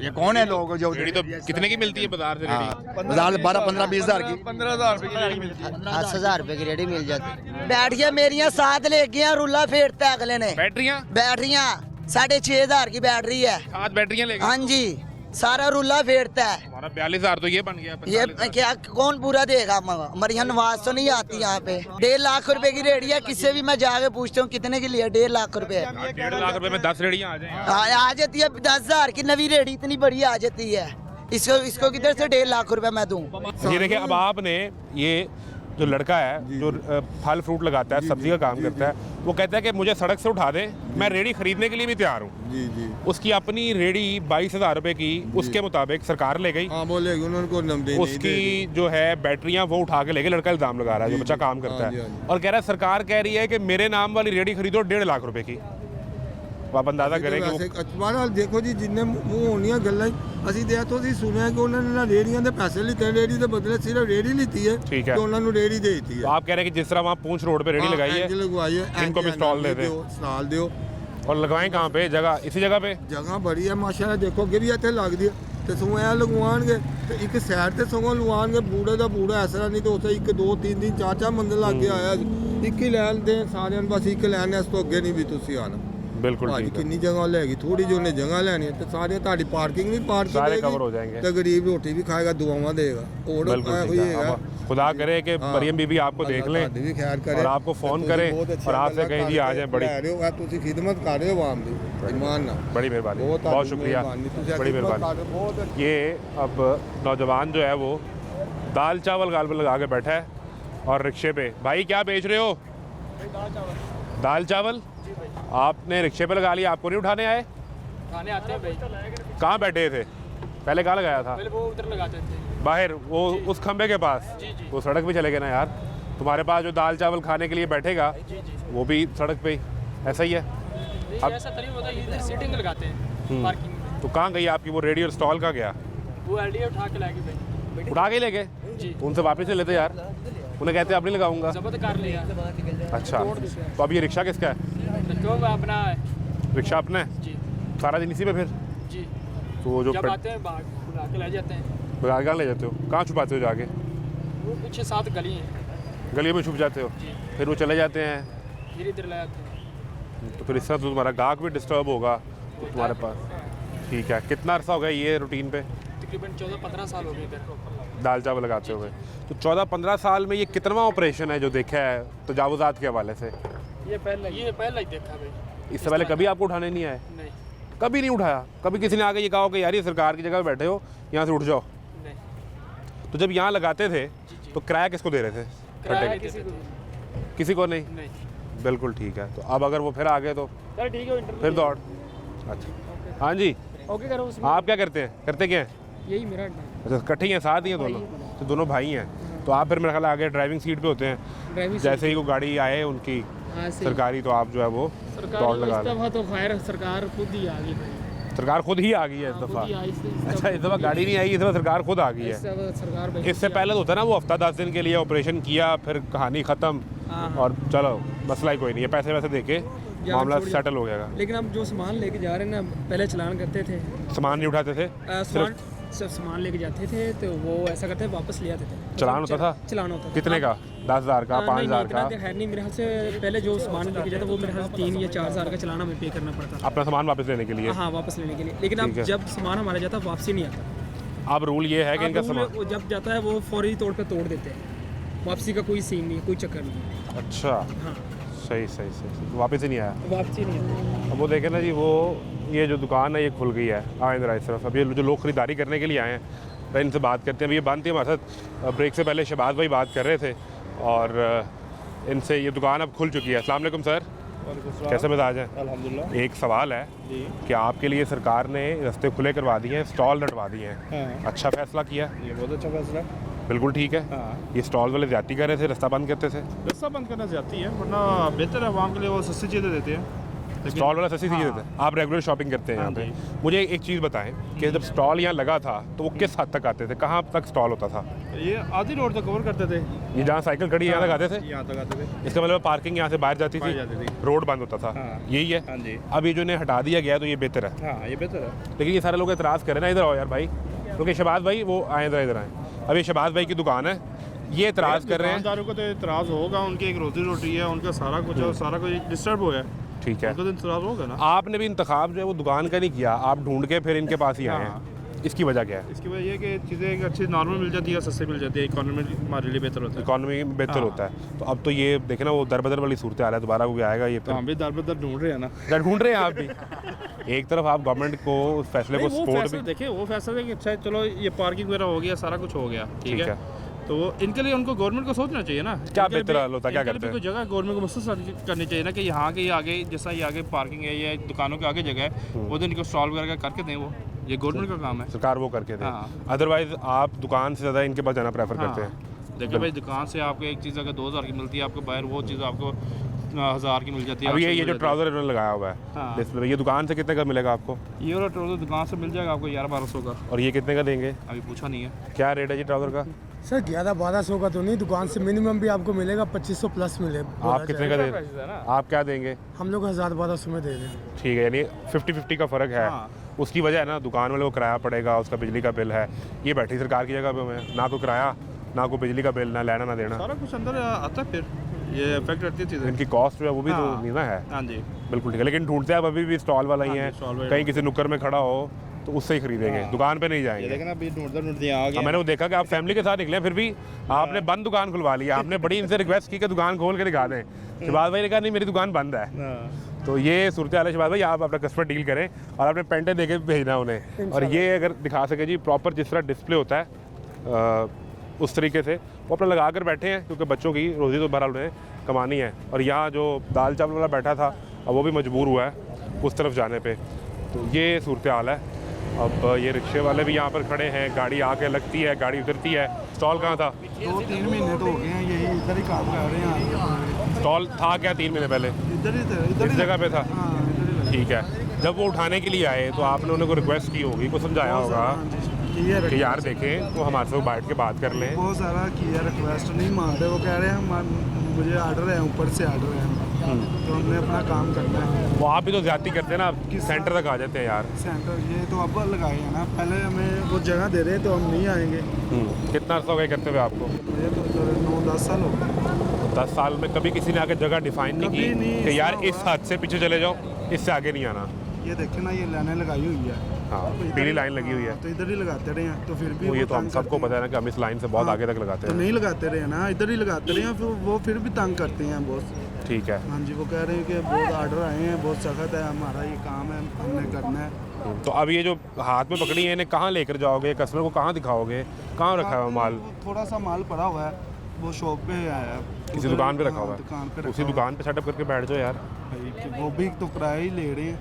ये कौन है लोग जो रेडी तो कितने की मिलती है बाजार से रेडी? बाजार 12-15-20 हज़ार की 15,000 रुपये की रेडी मिलती है। 10,000 रुपए की रेडी मिल जाती। बैटरियां मेरियां साथ ले गया, रुला फेरता है अगले ने। बैटरियां? बैटरियां 6,500 की बैटरी है। 7 बैटरियां ले गए? हाँ जी, सारा रुला फेरता है। हमारा 42,000 तो ये बन गया। ये 45,000। क्या कौन पूरा देगा? मरियम नवाज तो नहीं आती यहाँ पे। 1.5 लाख रुपए की रेडी है, किससे भी मैं जाके पूछता हूँ कितने की लिए, 1.5 लाख रुपए 1.5 लाख रुपए में 10 रेडियां आ जाएं। आ जाती है। 10,000 की नवी रेडी इतनी बड़ी आ जाती है, इसको किधर से 1.5 लाख रुपए मैं दूँ? ये देखिए, अब आपने ये जो लड़का है जो फल फ्रूट लगाता है, सब्जी का काम करता है, वो कहता है कि मुझे सड़क से उठा दे, मैं रेडी खरीदने के लिए भी तैयार हूँ। जी जी। उसकी अपनी रेडी 22,000 रुपए की उसके मुताबिक सरकार ले गई। हाँ बोलेगी उनको नमदे उसकी जो है बैटरियां वो उठा के ले गए। लड़का इल्जाम लगा रहा है, जो बच्चा काम करता हाँ जी, है, हाँ जी। और कह रहा है सरकार कह रही है कि मेरे नाम वाली रेडी खरीदो 1.5 लाख रुपए की। आप अंदाजा करें कि वो ਅਚਵਾਰਾ ਦੇਖੋ ਜੀ, ਜਿੰਨੇ ਮੂੰਹ ਹੋਣੀਆਂ ਗੱਲਾਂ ਅਸੀਂ ਤੇ ਇੱਥੋਂ ਅਸੀਂ ਸੁਣਿਆ ਕਿ ਉਹਨਾਂ ਨੇ ਨਾ ਰੇੜੀਆਂ ਦੇ ਪੈਸੇ ਲਿੱਤੇ, ਰੇੜੀ ਦੇ ਬਦਲੇ ਸਿਰਫ ਰੇੜੀ ਲਿੱਤੀ ਹੈ ठीक है। ਤੇ ਉਹਨਾਂ ਨੂੰ ਰੇੜੀ ਦੇ ਦਿੱਤੀ तो ਹੈ। आप कह रहे हैं कि जिस तरह वहाँ पूंछ रोड पे रेडी लगाई ਇੰਜ है, ਲਗਵਾਈ ਹੈ, इनको भी स्टॉल दे दें। स्टॉल ਦਿਓ। और लगवाएं कहाँ पे? जगह इसी जगह पे? ਜਗ੍ਹਾ ਬੜੀ ਹੈ ਮਾਸ਼ਾਅੱਲਾ, ਦੇਖੋ ਅੱਗੇ ਵੀ ਇੱਥੇ ਲੱਗਦੀ ਹੈ ਤੇ ਸਗੋਂ ਇਹ ਲਗਵਾਉਣਗੇ ਤੇ ਇੱਕ ਸਾਈਡ ਤੇ ਸਗੋਂ ਲਗਵਾਉਣਗੇ, ਬੂੜੇ ਦਾ ਬੂੜਾ ਇਸ ਤਰ੍ਹਾਂ ਨਹੀਂ ਤੇ ਉੱਥੇ 1 2 3 4 4 ਮੰਜ਼ਿਲ ਲੱਗ ਕੇ ਆਇਆ ਜੀ। ਇੱਕ ਹੀ ਲੈਣ ਦੇ ਸਾਰਿਆਂ ਨੂੰ, ਬਸ ਇੱਕ ਲੈਣ ਹੈ, ਇਸ ਤੋਂ ਅੱਗੇ ਨਹੀਂ ਵੀ ਤੁਸੀਂ ਆਣਾ। बिल्कुल ਭਾਜੀ ठीक है, ਕਿੰਨੀ ਜਗ੍ਹਾ ਲੈਗੀ, ਥੋੜੀ ਜਿਹੀ ਉਹਨੇ ਜਗ੍ਹਾ ਲੈਣੀ ਹੈ ਤੇ ਸਾਰੇ ਤੁਹਾਡੀ ਪਾਰਕਿੰਗ ਵੀ ਪਾਰਕਿੰਗ सारे कवर हो जाएंगे। ਤੇ ਗਰੀਬ ਰੋਟੀ ਵੀ ਖਾਏਗਾ, ਦੁਆਵਾਂ ਦੇਗਾ। और बिल्कुल ठीक है। अब खुदा करे कि मरियम बीबी आपको देख लें भी खैर करे और आपको फ़ोन करें और आपसे कहीं जी आ जाए। बड़ी ਤੁਸੀਂ ਖਿਦਮਤ ਕਰ ਰਹੇ ਹੋ ਆਵਾਮ ਦੀ ਇਮਾਨ ਨਾਲ। बड़ी मेहरबानी, बहुत बहुत आपकी शुक्रिया, मेहरबानी, तुझे बड़ी खिदमत मेहरबानी। कर रहे हो, बहुत अच्छी। ये अब नौजवान जो है वो दाल चावल गाल पर लगा के बैठा है और रिक्शे पे। भाई क्या बेच रहे हो? दाल चावल। आपने रिक्शे पे लगा लिया, आपको नहीं उठाने आए? खाने आते हैं भाई। कहाँ बैठे थे? पहले कहाँ लगाया था? पहले वो उधर लगाते थे। बाहर वो उस खंबे के पास। जी जी। वो सड़क पे चले गए ना यार। तुम्हारे पास जो दाल चावल खाने के लिए बैठेगा जी जी। वो भी सड़क पे ही, ऐसा ही है। नहीं, अब- ऐसा तो नहीं होता, इधर सीटिंग लगाते हैं पार्किंग में। तो कहाँ गई आपकी वो रेडी और स्टॉल का गया? वो एलडीए उठा के लाएगी भाई। उठा के ही ले गए? जी। तो उनसे वापस ले लेते यार, उन्हें कहते अब नहीं लगाऊंगा। जब्त कर लिया। अच्छा, तो अब ये रिक्शा किसका है? क्यों अपना है। रिक्शा अपना है? जी सारा दिन इसी में फिर? जी। तो वो जो जब आते हैं बाहर बुला के ले जाते हैं। बाजार कहाँ ले जाते हो? कहाँ छुपाते हो जाके? वो पीछे 7 गली है, गली में छुप जाते हो? जी। फिर वो चले जाते हैं, फिर इधर ले जाते हैं। तो फिर इस तरह तो तुम्हारा गाहक भी डिस्टर्ब होगा तो तुम्हारे पास। ठीक है, कितना अर्सा हो गया ये रूटीन पे तकरीबन 14-15 साल हो गए इधर। दाल चावल लगाते हुए? तो 14-15 साल में ये कितनवां ऑपरेशन है जो देखा है तजावुज़ात के हवाले से? ये पहला ही देखा भाई। इससे पहले कभी आपको उठाने नहीं आए? नहीं कभी नहीं उठाया? कभी किसी ने आके ये कहा कि यार ये सरकार की जगह पे बैठे हो, यहाँ से उठ जाओ? नहीं। तो जब यहाँ लगाते थे तो किराया किसको दे रहे थे? किराया खड्डे किसी को किसी को नहीं? नहीं। बिल्कुल ठीक है। तो अब अगर वो फिर आ गए तो चल ठीक है, इंटरव्यू फिर दौड़। अच्छा, हाँ जी, ओके करो उसमें। आप क्या करते हैं? करते क्या हैं? यही मेरा अड्डा है। अच्छा, इकट्ठे ही हैं, साथ ही हैं दोनों? तो दोनों भाई हैं। तो आप फिर मेरे ख्याल आगे ड्राइविंग सीट पे होते हैं, ड्राइविंग जैसे ही वो गाड़ी आए उनकी हाँ सही। सरकारी तो आप जो है वो दौड़ लगा लें। सरकार तो खैर सरकार खुद ही आ गई भाई। सरकार खुद ही आ गई है इस खुद दफ़ा? ही आई इस अच्छा, इस दफ़ा गाड़ी नहीं आई, इस दफ़ा सरकार खुद आ गई है। सरकार भाई। इससे पहले तो होता ना वो हफ्ता 10 दिन के लिए ऑपरेशन किया, फिर कहानी ख़त्म हाँ। और चलो मसला ही कोई नहीं है, पैसे वैसे दे के मामला छोड़ सेटल हो जाएगा। लेकिन अब जो सामान लेके जा रहे हैं ना, पहले चलान करते थे। सामान नहीं उठाते थे? सामान सब सामान लेके जाते थे तो वो ऐसा करते वापस ले आते थे। चलान होता था? चलान होता था। कितने का? 10,000 का, 5,000 का? है नहीं, मेरे ख्याल से पहले जो सामान लेके जाता वो मेरे ख्याल से 3 या 4,000 का चलान हमें पे करना पड़ता था। अपना सामान वापस लेने के लिए? हाँ, वापस लेने के लिए। लेकिन अब ठीक है। जब सामान हमारा जाता वापसी नहीं आता। अब रूल ये है कि अब इनका रूल सामान वो जब जाता है वो फौरी तौर पे तोड़ देते हैं। वापसी का कोई सीन नहीं, कोई चक्कर नहीं। अच्छा, हाँ, सही सही सही, वापस ही नहीं आया। वापसी नहीं आती। अब वो देखें ना जी, वो ये जो दुकान है ये खुल गई है, आए इधर इस तरफ। अब ये जो लोग ख़रीदारी करने के लिए आए हैं, तो इनसे बात करते हैं। अभी ये बंद थी हमारे साथ, ब्रेक से पहले शहबाज भाई बात कर रहे थे और इनसे ये दुकान अब खुल चुकी है। अस्सलाम वालेकुम सर, कैसे मिजाज हैं? अल्हम्दुलिल्लाह। एक सवाल है कि आपके लिए सरकार ने रास्ते खुले करवा दिए हैं, स्टॉल हटवा दिए हैं, हाँ। अच्छा फैसला किया? ये बहुत अच्छा फैसला है। बिल्कुल ठीक है। हाँ। ये स्टॉल वाले ज्यादती कर रहे थे, रास्ता बंद करते थे। रास्ता बंद करना जाती है, वरना बेहतर है आवाम के लिए, वो सस्ती चीज़ें देते हैं। लेकिन- स्टॉल वाला सस्ती चीज़ हाँ। देता है। आप रेगुलर शॉपिंग करते हैं यहाँ हाँ पे। मुझे एक चीज़ बताएं कि जब स्टॉल यहाँ लगा था तो वो किस हद तक आते थे? कहाँ तक स्टॉल होता था? ये आधी रोड तक कवर करते थे। ये जहाँ साइकिल खड़ी है यहाँ तक आते थे? यहाँ तक आते थे। इसका मतलब पार्किंग यहाँ से बाहर जाती बाहर थी, जाती थी। रोड बंद होता था। हाँ। यही है। हाँ जी। अब ये जो इन्हें हटा दिया गया है तो ये बेहतर है। हाँ, ये बेहतर है। लेकिन ये सारे लोग एतराज़ कर रहे हैं ना, इधर आओ यार भाई, क्योंकि शहबाज भाई वो आए इधर आए। अब ये शहबाज भाई की दुकान है, ये एतराज़ कर रहे हैं। दुकानदारों को तो एतराज़ होगा, उनकी एक रोजी रोटी है, उनका सारा कुछ है, और सारा कुछ डिस्टर्ब हो गया। ठीक है, उनको तो एतराज़ होगा ना। आपने भी इंतखाब जो है वो दुकान का नहीं किया, आप ढूंढ के फिर इनके पास ही आए हाँ। हैं। इसकी वजह क्या है? इसकी वजह ये है कि चीज़ें अच्छी नॉर्मल मिल जाती है, सस्ते मिल जाती है, इकोनॉमी हमारे लिए बेहतर होता है। इकॉनमी में बेहतर हाँ। होता है। तो अब तो ये देखे ना, वो दर बदर वाली सूरत हाल है, दोबारा कोई आएगा ये तो हम भी दर बदर ढूंढ रहे हैं ना। फिर ढूंढ रहे हैं आप भी। एक तरफ आप गवर्नमेंट को उस फैसले को नहीं, वो सपोर्ट फैसला भी, देखिए, वो फैसला है कि अच्छा चलो ये पार्किंग वगैरह हो गया, सारा कुछ हो गया, ठीक है। तो इनके लिए उनको गवर्नमेंट को सोचना चाहिए ना, क्या इनके लिए बेहतर भी- हाल होता है, क्या इनके लिए करते भी कोई जगह गवर्नमेंट को महसूस करनी चाहिए ना कि यहाँ के आगे, जैसा ये आगे पार्किंग है या दुकानों के आगे जगह है, वो दिन इनको स्टॉल वगैरह करके दें, वो ये गवर्नमेंट का काम है। सरकार वो करके दे। हाँ। अदरवाइज आप दुकान से ज़्यादा इनके पास जाना प्रेफर करते हाँ। हैं। देखिए भाई, दुकान से आपको एक चीज़ अगर 2,000 की मिलती है, आपको बाहर वो चीज़ आपको 1,000 की मिल जाती है। अब ये 800 जो की मिल ट्राउज़र इन्होंने लगाया हुआ है हाँ। डिस्प्ले पे, ये दुकान से कितने का मिलेगा आपको? जाती है। ये वाला ट्राउज़र दुकान से मिल जाएगा आपको 1100-1200 का। और ये कितने का देंगे? अभी पूछा नहीं है। क्या रेट है जी ट्राउज़र का? सर 11-1200 का तो नहीं, दुकान से मिनिमम भी आपको मिलेगा 2500 प्लस मिले। आप कितने का दे रहे हैं? आप क्या देंगे? हम लोग 1000-1200 में दे रहे हैं। ठीक है, यानी 50-50 का फ़र्क है। हाँ। उसकी वजह है ना, दुकान वाले को किराया पड़ेगा, उसका बिजली का बिल है। ये बैठी सरकार की जगह पे हमें ना कोई किराया, ना कोई बिजली का बिल, ना लेना ना देना। सारा कुछ अंदर आता है फिर। ये अफेक्ट करती है चीज़ें। इनकी कॉस्ट जो है वो भी तो हाँ। नीना है। हाँ जी, बिल्कुल ठीक है, लेकिन ढूंढते हैं आप अभी भी स्टॉल वाला ही हाँ है, जी, स्टॉल वाला। कहीं किसी नुक्कड़ में खड़ा हो तो उससे ही खरीदेंगे, दुकान पे नहीं ये जाएंगे। देखें ना अभी ढूंढते आ हाँ, गए। मैंने वो देखा कि आप फैमिली के साथ निकले, फिर भी आपने बंद दुकान खुलवा लिया। आपने बड़ी इनसे रिक्वेस्ट की कि दुकान खोल के दिखा दें। शहबाज भाई ने कहा नहीं मेरी दुकान बंद है। हाँ। तो ये सूरत हाल है शहबाज भाई, आप अपना कस्टमर डील करें और अपने पेंटे दे के भेजना उन्हें। और ये अगर दिखा सके जी प्रॉपर जिस तरह डिस्प्ले होता है उस तरीके से वो अपना लगा कर बैठे हैं, क्योंकि बच्चों की रोज़ी तो बहरहाल उन्हें कमानी है। और यहाँ जो दाल चावल वाला बैठा था अब वो भी मजबूर हुआ है उस तरफ जाने पे। तो ये सूरत हाल है। अब ये रिक्शे वाले भी यहाँ पर खड़े हैं, गाड़ी आके लगती है, गाड़ी उतरती है। स्टॉल कहाँ था? 2-3 महीने तो हो गए हैं यही इधर ही काम कर रहे हैं। स्टॉल था क्या 3 महीने पहले? इधर ही थे, इस जगह पे था? हाँ इधर ही ठीक है। जब वो उठाने के लिए आए तो आपने उन्हें को रिक्वेस्ट की होगी, को समझाया होगा किया कि यार देखें तो हमारे साथ बैठ के बात कर लें। बहुत सारा किया, रिक्वेस्ट नहीं मानते। वो कह रहे हैं मुझे ऑर्डर है, ऊपर से ऑर्डर है, तो हमने अपना काम करना है। वो आप भी तो ज्यादती करते हैं ना, सेंटर तक आ जाते हैं यार। सेंटर ये तो अब लगाए हैं ना, पहले हमें वो जगह दे रहे तो हम नहीं आएंगे। कितना अर्सा हो गया करते हुए आपको? ये तो 9-10 साल हो गए। 10 साल में कभी किसी ने आके जगह डिफाइन नहीं कभी नहीं, की कि यार ऐसा इस हद से पीछे चले जाओ, इससे आगे नहीं आना? ये देखे ना, ये लाइनें लगाई हुई है। हाँ, तो इधर पीली ही- लाइन लगी हुई है। तो इधर ही लगाते रहे हैं, तो फिर भी वो ये तो हम तंग सबको करते पता है ना कि हम इस लाइन से बहुत हाँ, आगे तक लगाते तो हैं। नहीं लगाते रहे ना, इधर ही लगाते रहे हैं, फिर वो फिर भी तंग करते हैं बहुत। ठीक है। हाँ जी, वो कह रहे हैं कि बहुत ऑर्डर आए हैं, बहुत सख्त है, हमारा ये काम है, हमने करना है। तो अब ये जो हाथ में पकड़ी है इन्हें कहाँ लेकर जाओगे? कस्टमर को कहाँ दिखाओगे? कहाँ रखा है वो माल? वो थोड़ा सा माल पड़ा हुआ है, वो शॉप पे आया है। किसी उधर- दुकान पे रखा हाँ, हुआ है? दुकान पे उसी रखा दुकान पे सेटअप करके बैठ जाओ यार। हुआ है। भाई, वो भी तो किराया ही ले रहे हैं।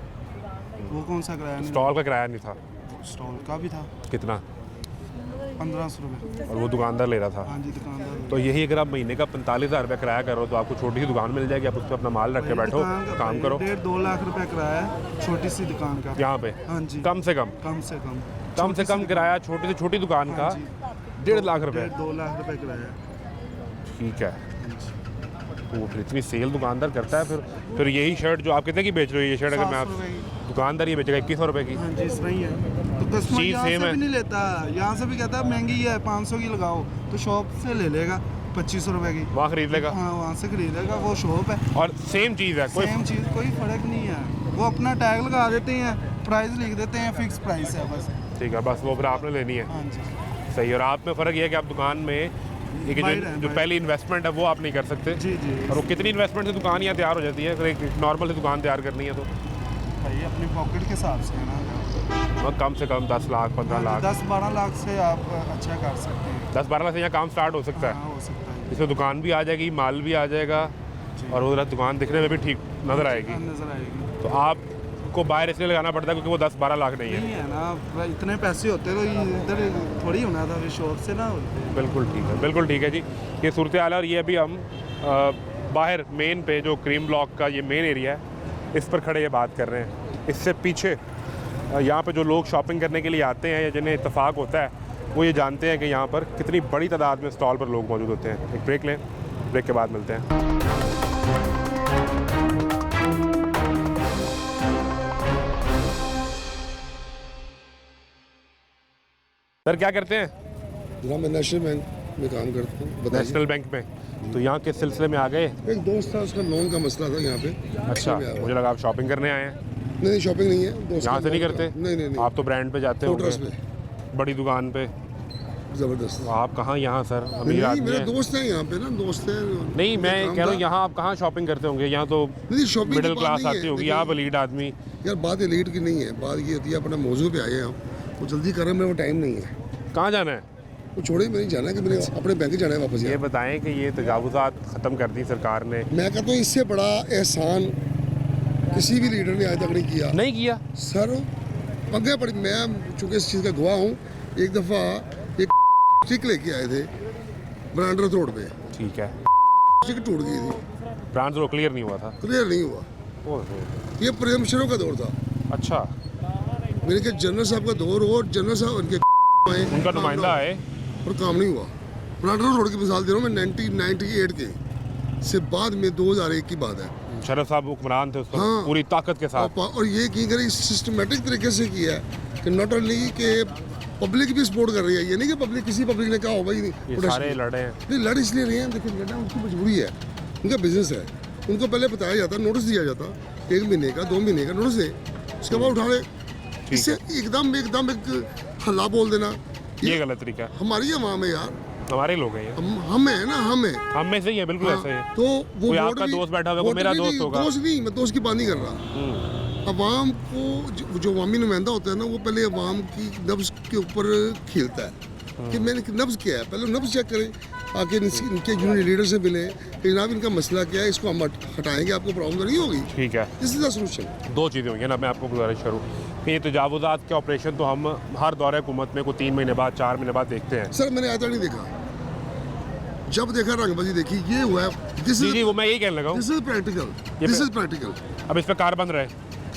वो कौन सा किराया नहीं? स्टॉल का किराया नहीं था? स्टॉल का भी था कितना? 1500 रुपये। और वो दुकानदार ले रहा था? हाँ जी, दुकानदार। तो यही अगर आप महीने का 45,000 रुपया किराया करो तो आपको छोटी सी दुकान मिल जाएगी, आप उस पर अपना माल रख के बैठो, काम करो। 1.5-2 लाख रुपए किराया है छोटी सी दुकान का यहाँ पे हाँ जी, कम से कम कम से कम किराया छोटी से छोटी दुकान का हाँ जी। 1.5 लाख रुपए। 1.5-2 लाख रुपए किराया है। ठीक है। तो वो फिर इतनी सेल दुकानदार करता है। फिर यही शर्ट जो आप कितने की बेच रहे हो, ये शर्ट अगर मैं 700 आप रुपए की। दुकानदार ये बेचेगा 2100 रुपए की? हाँ जी, इस तरह ही है। तो कस्टमर चीज़ यहाँ सेम से है। भी नहीं लेता, यहाँ से भी कहता है महंगी है, 500 की लगाओ, तो शॉप से ले लेगा 2500 रुपए की। वहाँ खरीद लेगा हाँ, वहाँ से खरीदेगा, वो शॉप है। और सेम चीज़ है, कोई सेम चीज़, कोई फर्क नहीं है। वो अपना टैग लगा देते हैं, प्राइस लिख देते हैं, फिक्स प्राइस है बस। ठीक है, बस वो फिर आपने लेनी है। हाँ जी, सही। और आप में फ़र्क ये है कि आप दुकान में ये कि बाहर है, जो बाहर। पहली इन्वेस्टमेंट है वो आप नहीं कर सकते। जी जी। और वो कितनी इन्वेस्टमेंट से दुकान यहाँ तैयार हो जाती है? अगर एक नॉर्मल सी दुकान तैयार करनी है तो भाई अपनी पॉकेट के हिसाब से है ना, और कम से कम 10 लाख 15 लाख 10-12 लाख से आप अच्छा कर सकते हैं। 10-12 लाख से यहाँ काम स्टार्ट हो सकता है। हाँ, हो सकता है। इसमें दुकान भी आ जाएगी, माल भी आ जाएगा और उधर दुकान दिखने में भी ठीक नज़र आएगी। हाँ, नजर आएगी। तो आपको बाहर इसलिए लगाना पड़ता है क्योंकि वो 10-12 लाख नहीं है। नहीं है ना, इतने पैसे होते तो इधर थोड़ी होना था, फिर शॉप से ना होते। बिल्कुल ठीक है, बिल्कुल ठीक है जी। ये सूरत हाल है। और ये अभी हम बाहर मेन पे जो क्रीम ब्लॉक का ये मेन एरिया है इस पर खड़े ये बात कर रहे हैं। इससे पीछे यहाँ पे जो लोग शॉपिंग करने के लिए आते हैं या जिन्हें इत्तेफाक होता है वो ये जानते हैं कि यहाँ पर कितनी बड़ी तादाद में स्टॉल पर लोग मौजूद होते हैं। एक ब्रेक लें, ब्रेक के बाद मिलते हैं। सर क्या करते हैं? जनाब मैं नेशनल बैंक में काम करता हूँ। बताइए। नेशनल बैंक में। तो यहाँ किस सिलसिले में आ गए? एक दोस्त था, उसका लोन का मसला था यहाँ पे। अच्छा, उसमें आया हुआ। मुझे लगा आप शॉपिंग करने आए हैं। नहीं शॉपिंग नहीं है, दोस्त यहाँ का से नहीं लोन करते? था। नहीं आप तो ब्रांड पे जाते फोर्ट्रेस होंगे, बड़ी दुकान पे। जबरदस्त। तो आप कहाँ यहाँ सर अमीर नहीं आदमी मेरा हैं। दोस्त है यहाँ पे ना, दोस्त है। नहीं मैं कह रहा हूँ यहाँ आप कहाँ शॉपिंग करते होंगे? यहाँ तो नहीं शॉपिंग मिडिल क्लास आती होगी, आप एलीट आदमी। यार बात एलीट की नहीं है, बात ये होती है अपना मौजू पे आए हैं हम, वो जल्दी कर रहे हैं, मेरे को टाइम नहीं है। कहाँ जाना है? वो छोड़े मैंने जाना है कि मैंने अपने बैंक जाना है वापस। ये बताएं कि ये तजावुज़ात ख़त्म कर दी सरकार ने। मैं कहता हूँ इससे बड़ा एहसान किसी भी लीडर ने आज तक नहीं किया। नहीं किया सर, पंगे पड़ी। मैं चूँकि इस चीज़ का गवाह हूँ, एक दफ़ा एक स्टिक लेके आए थे ब्रांडरथ रोड पे। ठीक है। स्टिक टूट गई थी, ब्रांड तो क्लियर नहीं हुआ था। क्लियर नहीं हुआ। ओहो, ये प्रेम शरों का दौर था। अच्छा, मेरे के जनरल साहब का दौर हो, जनरल साहब उनके आए, उनका नुमाइंदा आए और काम नहीं हुआ। ब्रांडरथ रोड की मिसाल दे रहा हूँ मैं, 1998 के से बाद में 2001 की बात है। शरफ साहब हुक्मरान थे उस पर हाँ। पूरी ताकत के साथ। और ये की करी सिस्टमेटिक तरीके से किया है कि नॉट ओनली कि पब्लिक भी सपोर्ट कर रही है। ये नहीं कि पब्लिक किसी पब्लिक ने कहा हो भाई ये सारे लड़े हैं। नहीं लड़ इसलिए रहे हैं, देखिए लड़ना उनकी मजबूरी है। उनका बिजनेस है, उनको पहले बताया जाता, नोटिस दिया जाता, 1 महीने का 2 महीने का नोटिस दे, उसके बाद उठा ले। इससे एकदम एक हल्ला बोल देना, ये गलत तरीका है। हमारी आवाम है यार, हमारे लोग हैं ये, हम है ना, हम है। हम में से ही है, बिल्कुल ऐसे ही है। तो वो कोई वोट आपका भी- दोस्त बैठा होगा, वोट मेरा भी दोस्त नहीं, होगा। दोस्त नहीं, मैं दोस्त की बात नहीं कर रहा। अवाम को जो अवामी नुमाइंदा होता है ना, वो पहले अवाम की नब्ज के ऊपर खेलता है कि मैंने नब्ज क्या है, पहले नब्ज चेक करें, आके इनके यूनियन लीडर से मिले कि जनाब इनका मसला क्या है, इसको हम हटाएंगे, आपको प्रॉब्लम नहीं होगी। ठीक है, दिस इज द सोल्यूशन। 2 चीज़ें हुई हैं ना, मैं आपको गुजारिश करूँ कि ये तजावुज़ात के ऑपरेशन तो हम हर दौरे हुकूमत में को 3 महीने बाद 4 महीने बाद देखते हैं। सर मैंने आता नहीं देखा, जब देखा रंगबाजी देखी, ये हुआ है। दिस जी जी, वो मैं यही कहने लगा हूँ। Is practical, this is practical. अब इस पर कार बंद रहे।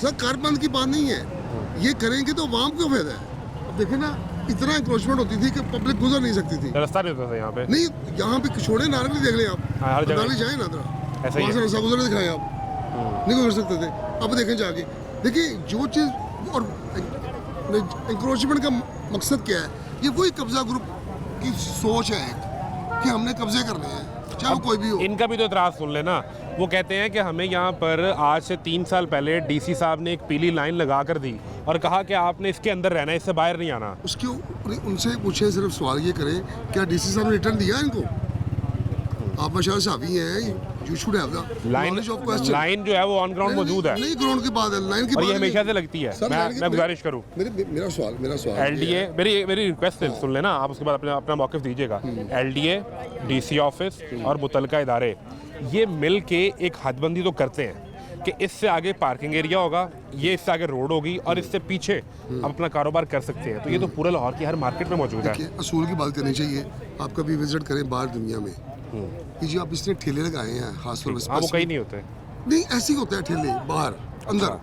सर कार बंद की बात नहीं है, ये करेंगे तो आवाम को फायदा है। अब देखे ना, इतना इंक्रोचमेंट होती थी कि पब्लिक गुजर नहीं सकती थी। रास्ता नहीं होता था यहाँ पे। नहीं, यहाँ पे छोड़े नारंगी देख लें आप, हाँ, हर जगह। नाली जाए ना जरा, ऐसा ही वहाँ से है। रास्ता गुजर दिखाएं आप, नहीं गुजर सकते थे। अब देखें जाके, देखिए जो चीज़ और इंक्रोचमेंट का मकसद क्या है, ये वही कब्जा ग्रुप की सोच है कि हमने कब्जे करने हैं, चाहे वो कोई भी हो। इनका भी तो इतराज़ सुन लेना। वो कहते हैं कि हमें यहाँ पर आज से 3 साल पहले डीसी साहब ने एक पीली लाइन लगा कर दी और कहा कि आपने इसके अंदर रहना है, इससे बाहर नहीं आना। उसके उनसे पूछे, सिर्फ सवाल ये करें, क्या डीसी साहब ने रिटर्न दिया इनको? आप माशाल्लाह साहबी हैं, you should have the line knowledge of question. Line जो है वो ऑन ग्राउंड मौजूद है नहीं, ग्राउंड की बात है, लाइन की और बात ये नहीं। हमेशा से लगती है। सर, लाइन की- मैं गुजारिश करूँ, मेरा सवाल एलडीए, मेरी रिक्वेस्ट है, सुन लेना आप, उसके बाद अपना मौक़िफ़ दीजिएगा। एलडीए, डीसी ऑफिस और मुतलका इदारे ये मिल के एक हदबंदी तो करते हैं कि इससे आगे पार्किंग एरिया होगा, ये इससे आगे रोड होगी और इससे पीछे आप अपना कारोबार कर सकते हैं। तो ये तो पूरे लाहौर की हर मार्केट में मौजूद है। देखिए, असूल की बात करनी चाहिए। आप कभी विजिट करें बाहर दुनिया में, कि जो आप इसने ठेले लगाए हैं खासतौर पर, हाँ, वो कहीं नहीं होते। नहीं ऐसे ही होता है ठेले बाहर अंदर,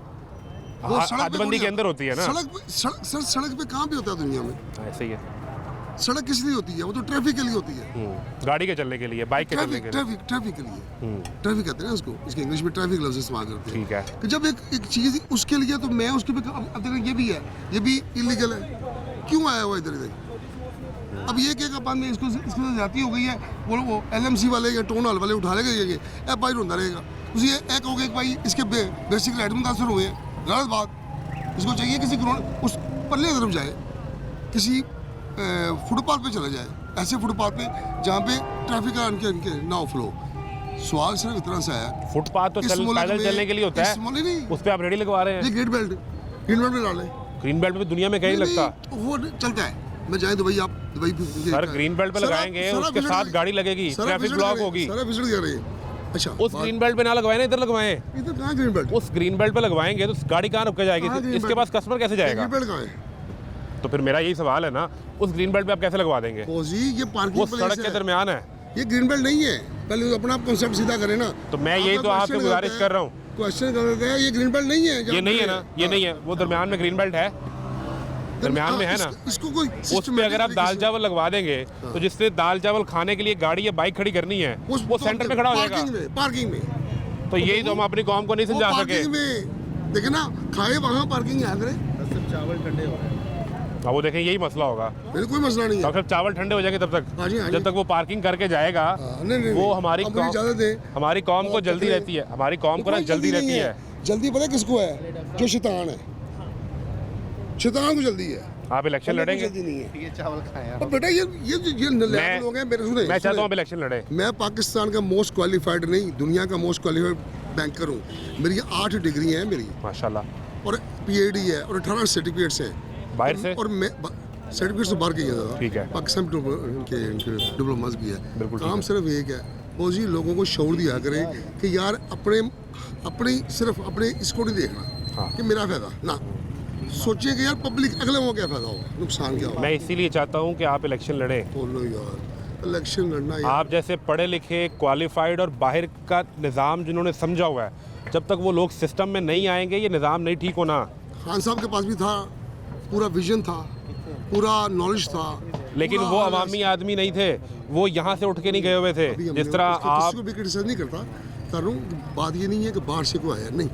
वो सड़क पे हदबंदी के कोई- अंदर होती है ना। सड़क पे कहाँ पे होता है दुनिया में? ऐसे ही है। सड़क किस लिए होती है? वो तो ट्रैफिक के लिए होती है, गाड़ी के चलने के लिए, बाइक के चलने के लिए। ट्रैफिक के लिए, ट्रैफिक कहते हैं उसको, इसके इंग्लिश में ट्रैफिक लफ्ज़ इस्तेमाल करते हैं। ठीक है। कि जब एक चीज़ उसके लिए, तो मैं उसके पे, अब देखो ये भी है, ये भी इलीगल है, क्यों आया हुआ इधर इधर? अब ये क्या बाद में इसके साथ जाती हो गई है, वो LMC वाले या टोन हॉल वाले उठा लेगा, ये भाई रोंदा रहेगा, उसी एक हो गया भाई इसके बेसिक राइट मुतासर हुए हैं, गलत बात। इसको चाहिए किसी ग्राउंड उस पल्ले तरफ जाए, किसी फुटपाथ पे चला जाए, ऐसे फुटपाथ पे जहाँ पे ट्रैफिक का इनके ना फ्लो। सवाल सिर्फ इतना सा है, फुटपाथ तो इस मुल्क पैदल में- चलने के लिए होता इस है, मुल्क नहीं, उस पर आप रेडी लगवा रहे ये हैं। ग्रीन बेल्ट में डालें। ग्रीन बेल्ट पे दुनिया में कहीं नहीं, लगता। नहीं, वो चलता है। मैं जाए दुबई, आप दुबई सर, ग्रीन बेल्ट पे लगाएंगे, उसके साथ गाड़ी लगेगी, ट्रैफिक ब्लॉक होगी। सारा विजिट कर रहे हैं। अच्छा, उस ग्रीन बेल्ट पे ना लगवाए ना, इधर लगवाएं। इधर कहाँ ग्रीन बेल्ट? उस ग्रीन बेल्ट पे लगवाएंगे तो गाड़ी कहाँ रुक के जाएगी? कहाँ green इसके belt? पास कस्टमर कैसे जाएगा? ग्रीन बेल्ट कहाँ है? तो फिर मेरा यही सवाल है ना, उस ग्रीन बेल्ट पे आप कैसे लगवा देंगे? फौजी, ये वो पार्किंग सड़क के दरमियान है। ये ग्रीन बेल्ट नहीं है। पहले अपना कॉन्सेप्ट सीधा करें ना। तो मैं यही तो आपसे गुजारिश कर रहा हूँ। क्वेश्चन कर रहे हैं, ये ग्रीन बेल्ट नहीं है। ये नहीं है ना, ये नहीं है, वो दरमियान में ग्रीन बेल्ट है, दरमियान में है ना। इसको कोई उस पे अगर आप दाल चावल लगवा देंगे तो जिससे दाल चावल खाने के लिए गाड़ी या बाइक खड़ी करनी है, वो सेंटर में खड़ा हो जाएगा। पार्किंग में तो यही तो हम अपनी कौम को नहीं समझा सके। पार्किंग में देखे ना, खाए वहाँ पार्किंग याद रहे। चावल ठंडे हो रहे हैं। अब वो देखें, यही मसला होगा। मेरे कोई मसला नहीं है। डॉक्टर साहब, चावल ठंडे हो जाएंगे तब तक, हाँ जी, हाँ जब जी। तक वो पार्किंग करके जाएगा, नहीं, वो हमारी अब मुझे इजाज़त दें। हमारी कौम को जल्दी रहती है, हमारी कौम को ना कोई जल्दी रहती नहीं है। जल्दी पता है किसको है? जो शैतान है, शैतान को जल्दी है। आप इलेक्शन हमें कोई लड़ेंगे? जल्दी नहीं है। ये चावल खाए अब बेटा, ये नलायक लोग हैं मेरे। सुने, मैं चाहता हूँ आप सुने। इलेक्शन लड़े। मैं पाकिस्तान का मोस्ट क्वालिफाइड नहीं, दुनिया का मोस्ट क्वालिफाइड बैंकर हूँ। मेरी 8 डिग्री हैं मेरी, माशाल्लाह। और PhD है, और 18 सर्टिफिकेट्स हैं बाहर से? और मैं सर्टिफिकेट्स तो बाहर के हैं। ठीक है। पाकिस्तान के डिप्लोमास भी है। बिल्कुल काम सिर्फ एक है, वो जी लोगों को शौर दिया करें कि यार अपने सिर्फ अपने इसको नहीं देखना हाँ। कि मेरा फायदा ना, सोचिए कि यार पब्लिक अगले को क्या फायदा होगा, नुकसान क्या होगा। मैं इसीलिए चाहता हूँ कि आप इलेक्शन लड़ें। बोलो यार, इलेक्शन लड़ना यार। आप जैसे पढ़े लिखे, क्वालिफाइड और बाहर का निज़ाम जिन्होंने समझा हुआ है, जब तक वो लोग सिस्टम में नहीं आएंगे, ये निज़ाम नहीं ठीक होना। खान साहब के पास भी था, पूरा विजन था, पूरा नॉलेज था, लेकिन पूरा वो knowledge अवामी आदमी नहीं थे, वो यहाँ से उठ के नहीं गए हुए थे। अभी हमने जिस तरह उसको आप किसी को भी क्रिटिसाइज नहीं करता कर रहा हूँ। बात ये नहीं है कि बाहर से कोई आया, नहीं।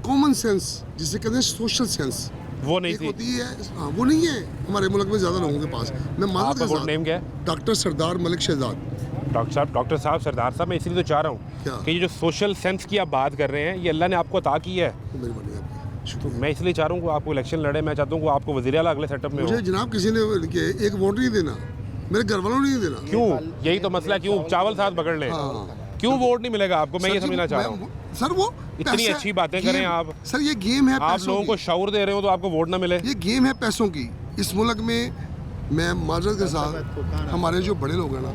कॉमन सेंस जिसे कहते हैं, सोशल सेंस, वो नहीं एक थी। होती है। हाँ, वो नहीं है हमारे मुल्क में ज़्यादा लोगों के पास। मैं मानता आपका वोट नेम क्या है? डॉक्टर सरदार मलिक शहजाद। डॉक्टर साहब सरदार साहब, मैं इसलिए तो चाह रहा क्या? हूँ कि ये जो सोशल सेंस की आप बात कर रहे हैं, ये अल्लाह ने आपको अता की है। मेरी बड़ी आपकी तो मैं इसलिए चाह रहा हूँ कि आपको इलेक्शन लड़े। मैं चाहता हूँ कि आपको वज़ीर आला अगले सेटअप में हो। मुझे जनाब किसी ने एक वोट नहीं देना, मेरे घर वालों ने नहीं देना। क्यों? यही तो मसला है, क्यों चावल साथ पकड़ लें? हाँ। क्यों वोट नहीं मिलेगा आपको? मैं ये सर जी, समझना चाह रहा हूँ। सर वो इतनी पैसा- अच्छी बातें गेम- करें आप। सर ये गेम है आप पैसों लोगों की। को शऊर दे रहे हो तो आपको वोट ना मिले। ये गेम है पैसों की। इस मुल्क में मैं माजरत के साथ हमारे जो बड़े लोग हैं ना,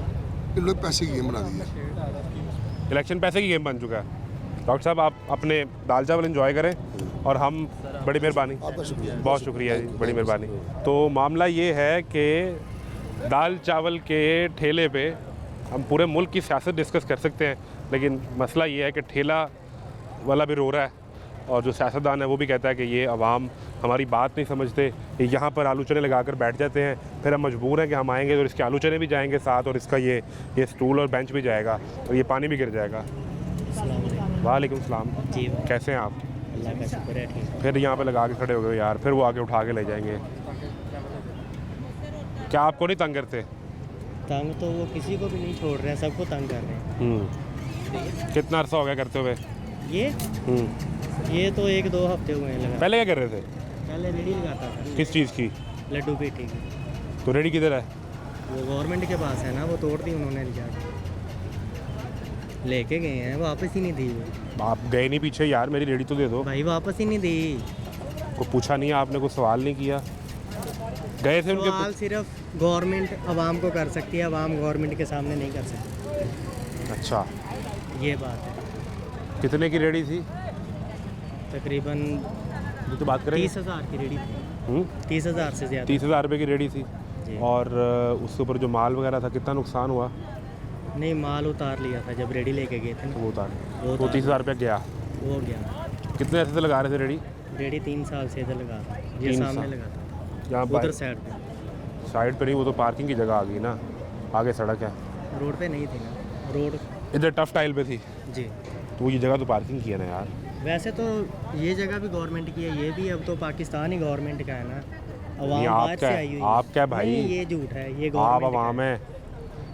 इन लोग पैसे की गेम बना दी है। इलेक्शन पैसे की गेम बन चुका है। डॉक्टर साहब आप अपने दाल चावल एंजॉय करें और हम बड़ी मेहरबानी, बहुत शुक्रिया जी, बड़ी मेहरबानी। तो मामला ये है कि दाल चावल के ठेले पे हम पूरे मुल्क की सियासत डिस्कस कर सकते हैं, लेकिन मसला ये है कि ठेला वाला भी रो रहा है और जो सियासतदान है वो भी कहता है कि ये अवाम हमारी बात नहीं समझते, ये यहाँ पर आलू चने लगा कर बैठ जाते हैं, फिर हम मजबूर हैं कि हम आएंगे तो इसके आलू चने भी जाएंगे साथ और इसका ये स्टूल और बेंच भी जाएगा और ये पानी भी गिर जाएगा। वालेकुम सलाम जी, कैसे हैं आप? अल्लाह का शुक्र है, ठीक। फिर यहाँ पे लगा के खड़े हो गए यार, फिर वो आगे उठा के ले जाएंगे। क्या आपको नहीं तंग करते? तंग तो वो किसी को भी नहीं छोड़ रहे हैं, सबको तंग कर रहे हैं। कितना अरसा हो गया करते हुए? ये तो 1-2 हफ्ते हुए हैं लगा। पहले क्या कर रहे थे? पहले रेडी लगाता था। किस चीज़ की? लड्डू पेटी की। तो रेडी किधर है? वो गवर्नमेंट के पास है ना, वो तोड़ दी उन्होंने जाके, लेके गए हैं, वापस ही नहीं दी वो। आप गए नहीं पीछे यार, मेरी रेडी तो दे दो। भाई वापस ही नहीं दी। को पूछा नहीं आपने, कोई सवाल नहीं किया? गए थे उनके? सवाल सिर्फ गवर्नमेंट आवाम को कर सकती है, आवाम गवर्नमेंट के सामने नहीं कर सकती। अच्छा, ये बात है। कितने की रेडी थी? तकरीबन ये तो बात करेंगे। 30,000 की रेडी थी। 30,000 से ज़्यादा। 30,000 रुपये की रेडी थी। जी। और उसके ऊपर जो माल वगैरह था, कितना नुकसान हुआ? नहीं, माल उतार लिया था जब रेडी लेके गए थे ना, वो उतार, वो वो 30,000 रुपये गया। वो गया। कितने ऐसे से लगा रहे थे रेडी? रेडी 3 साल से इधर लगा था, ये 3 सामने साल। लगा था, यहाँ उधर पर साइड पे। साइड पे नहीं, वो तो पार्किंग की जगह आ गई ना, आगे सड़क है। रोड पे नहीं थी ना, रोड। इधर टफ टाइल पे थी जी। तो ये जगह तो पार्किंग की है ना यार। वैसे तो ये जगह भी गवर्नमेंट की है, ये भी अब तो पाकिस्तान ही गवर्नमेंट का है ना, नहीं, अवाम आप बाहर क्या से है? आई हुई आप क्या भाई? नहीं, ये झूठ है, ये आप गवर्नमेंट अवाम है,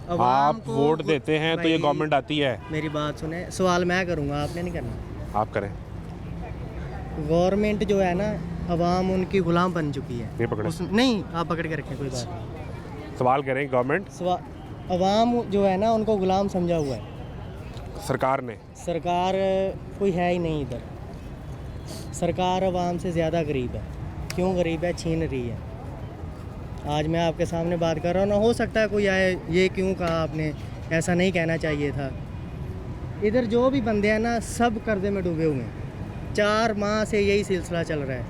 अवाम आप को वोट देते हैं तो ये भाई, गवर्नमेंट आती है। मेरी बात सुने, सवाल मैं करूँगा, आपने नहीं करना। आप करें। गवर्नमेंट जो है ना, अवाम उनकी गुलाम बन चुकी है। ये पकड़े। नहीं, आप पकड़ के रखें, कोई बात नहीं। सवाल करें, गवर्नमेंट अवाम जो है ना, उनको गुलाम समझा हुआ है सरकार ने। सरकार कोई है ही नहीं इधर। सरकार अवाम से ज़्यादा गरीब है। क्यों गरीब है? छीन रही है। आज मैं आपके सामने बात कर रहा हूँ ना, हो सकता है कोई आए, ये क्यों कहा आपने, ऐसा नहीं कहना चाहिए था। इधर जो भी बंदे हैं ना, सब कर्जे में डूबे हुए हैं। 4 माह से यही सिलसिला चल रहा है।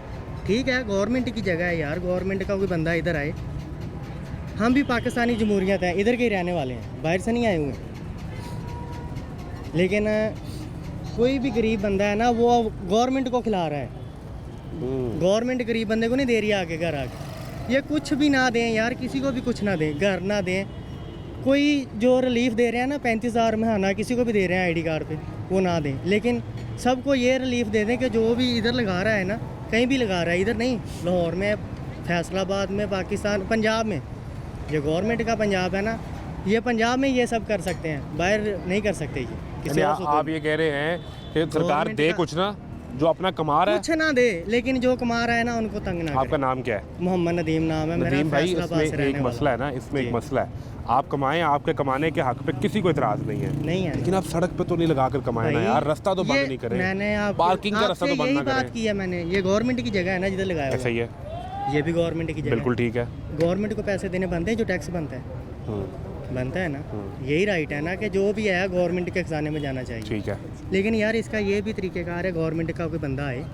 ठीक है, गवर्नमेंट की जगह है यार, गवर्नमेंट का कोई बंदा इधर आए। हम भी पाकिस्तानी जमहूरियत हैं, इधर के ही रहने वाले हैं, बाहर से नहीं आए हुए हैं। लेकिन कोई भी गरीब बंदा है ना, वो गवर्नमेंट को खिला रहा है। गवर्नमेंट गरीब बंदे को नहीं दे रही है आगे घर आके। ये कुछ भी ना दें यार, किसी को भी कुछ ना दें, घर ना दें। कोई जो रिलीफ दे रहे हैं ना, 35,000 महीना किसी को भी दे रहे हैं आईडी कार्ड पे, वो ना दें। लेकिन सबको ये रिलीफ दे दें कि जो भी इधर लगा रहा है ना, कहीं भी लगा रहा है, इधर नहीं, लाहौर में, फैसलाबाद में, पाकिस्तान, पंजाब में, ये गवर्नमेंट का पंजाब है ना, ये पंजाब में ये सब कर सकते हैं, बाहर नहीं कर सकते। ये किसी और आप ये कह रहे हैं कि सरकार दे कुछ ना, जो अपना कमा रहा है कुछ ना दे, लेकिन जो कमा रहा है ना, उनको तंग ना आपका नाम क्या है? मोहम्मद नदीम नाम है मेरा। नदीम भाई, फैसलाबाद से इसमें रहने एक मसला है ना, इसमें एक मसला है। आप कमाएं, आपके कमाने के हक पे किसी को इतराज नहीं है, नहीं है, लेकिन आप सड़क पे तो नहीं लगा कर कमाए ना यार, रास्ता तो बंद नहीं करें। मैंने पार्किंग का रास्ता तो बंद ना बात करें। की है मैंने, ये गवर्नमेंट की जगह है ना जिधर लगाया ऐसा ही है, ये भी गवर्नमेंट की जगह बिल्कुल ठीक है। गवर्नमेंट को पैसे देने बनते हैं, जो टैक्स बनता है, बनता है ना, यही राइट है ना कि जो भी है गवर्नमेंट के खजाने में जाना चाहिए। ठीक है, लेकिन यार इसका ये भी तरीक़ेकार है, गवर्नमेंट का कोई बंदा आए,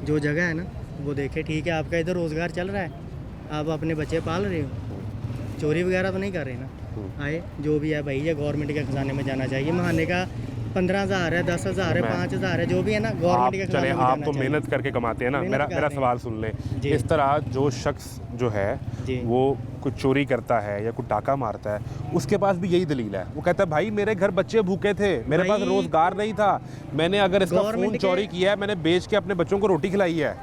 जो जगह है ना वो देखे, ठीक है आपका इधर रोज़गार चल रहा है, आप अपने बच्चे पाल रहे हो, चोरी वगैरह तो नहीं कर रहे ना, आए जो भी है भाई, ये गवर्नमेंट के खजाने में जाना चाहिए। महीने का 15,000 है, 10,000 है, 5,000 है, जो भी है ना, गवर्नमेंट के खजाने में आप जाना तो चाहिए। मेहनत करके कमाते हैं ना। मेरा सवाल सुन लें, इस तरह जो शख्स जो है वो कुछ चोरी करता है या कुछ टाका मारता है, उसके पास भी यही दलील है, वो कहता है भाई मेरे घर बच्चे भूखे थे, मेरे पास रोजगार नहीं था, मैंने अगर इसका फोन चोरी किया है, मैंने बेच के अपने बच्चों को रोटी खिलाई है।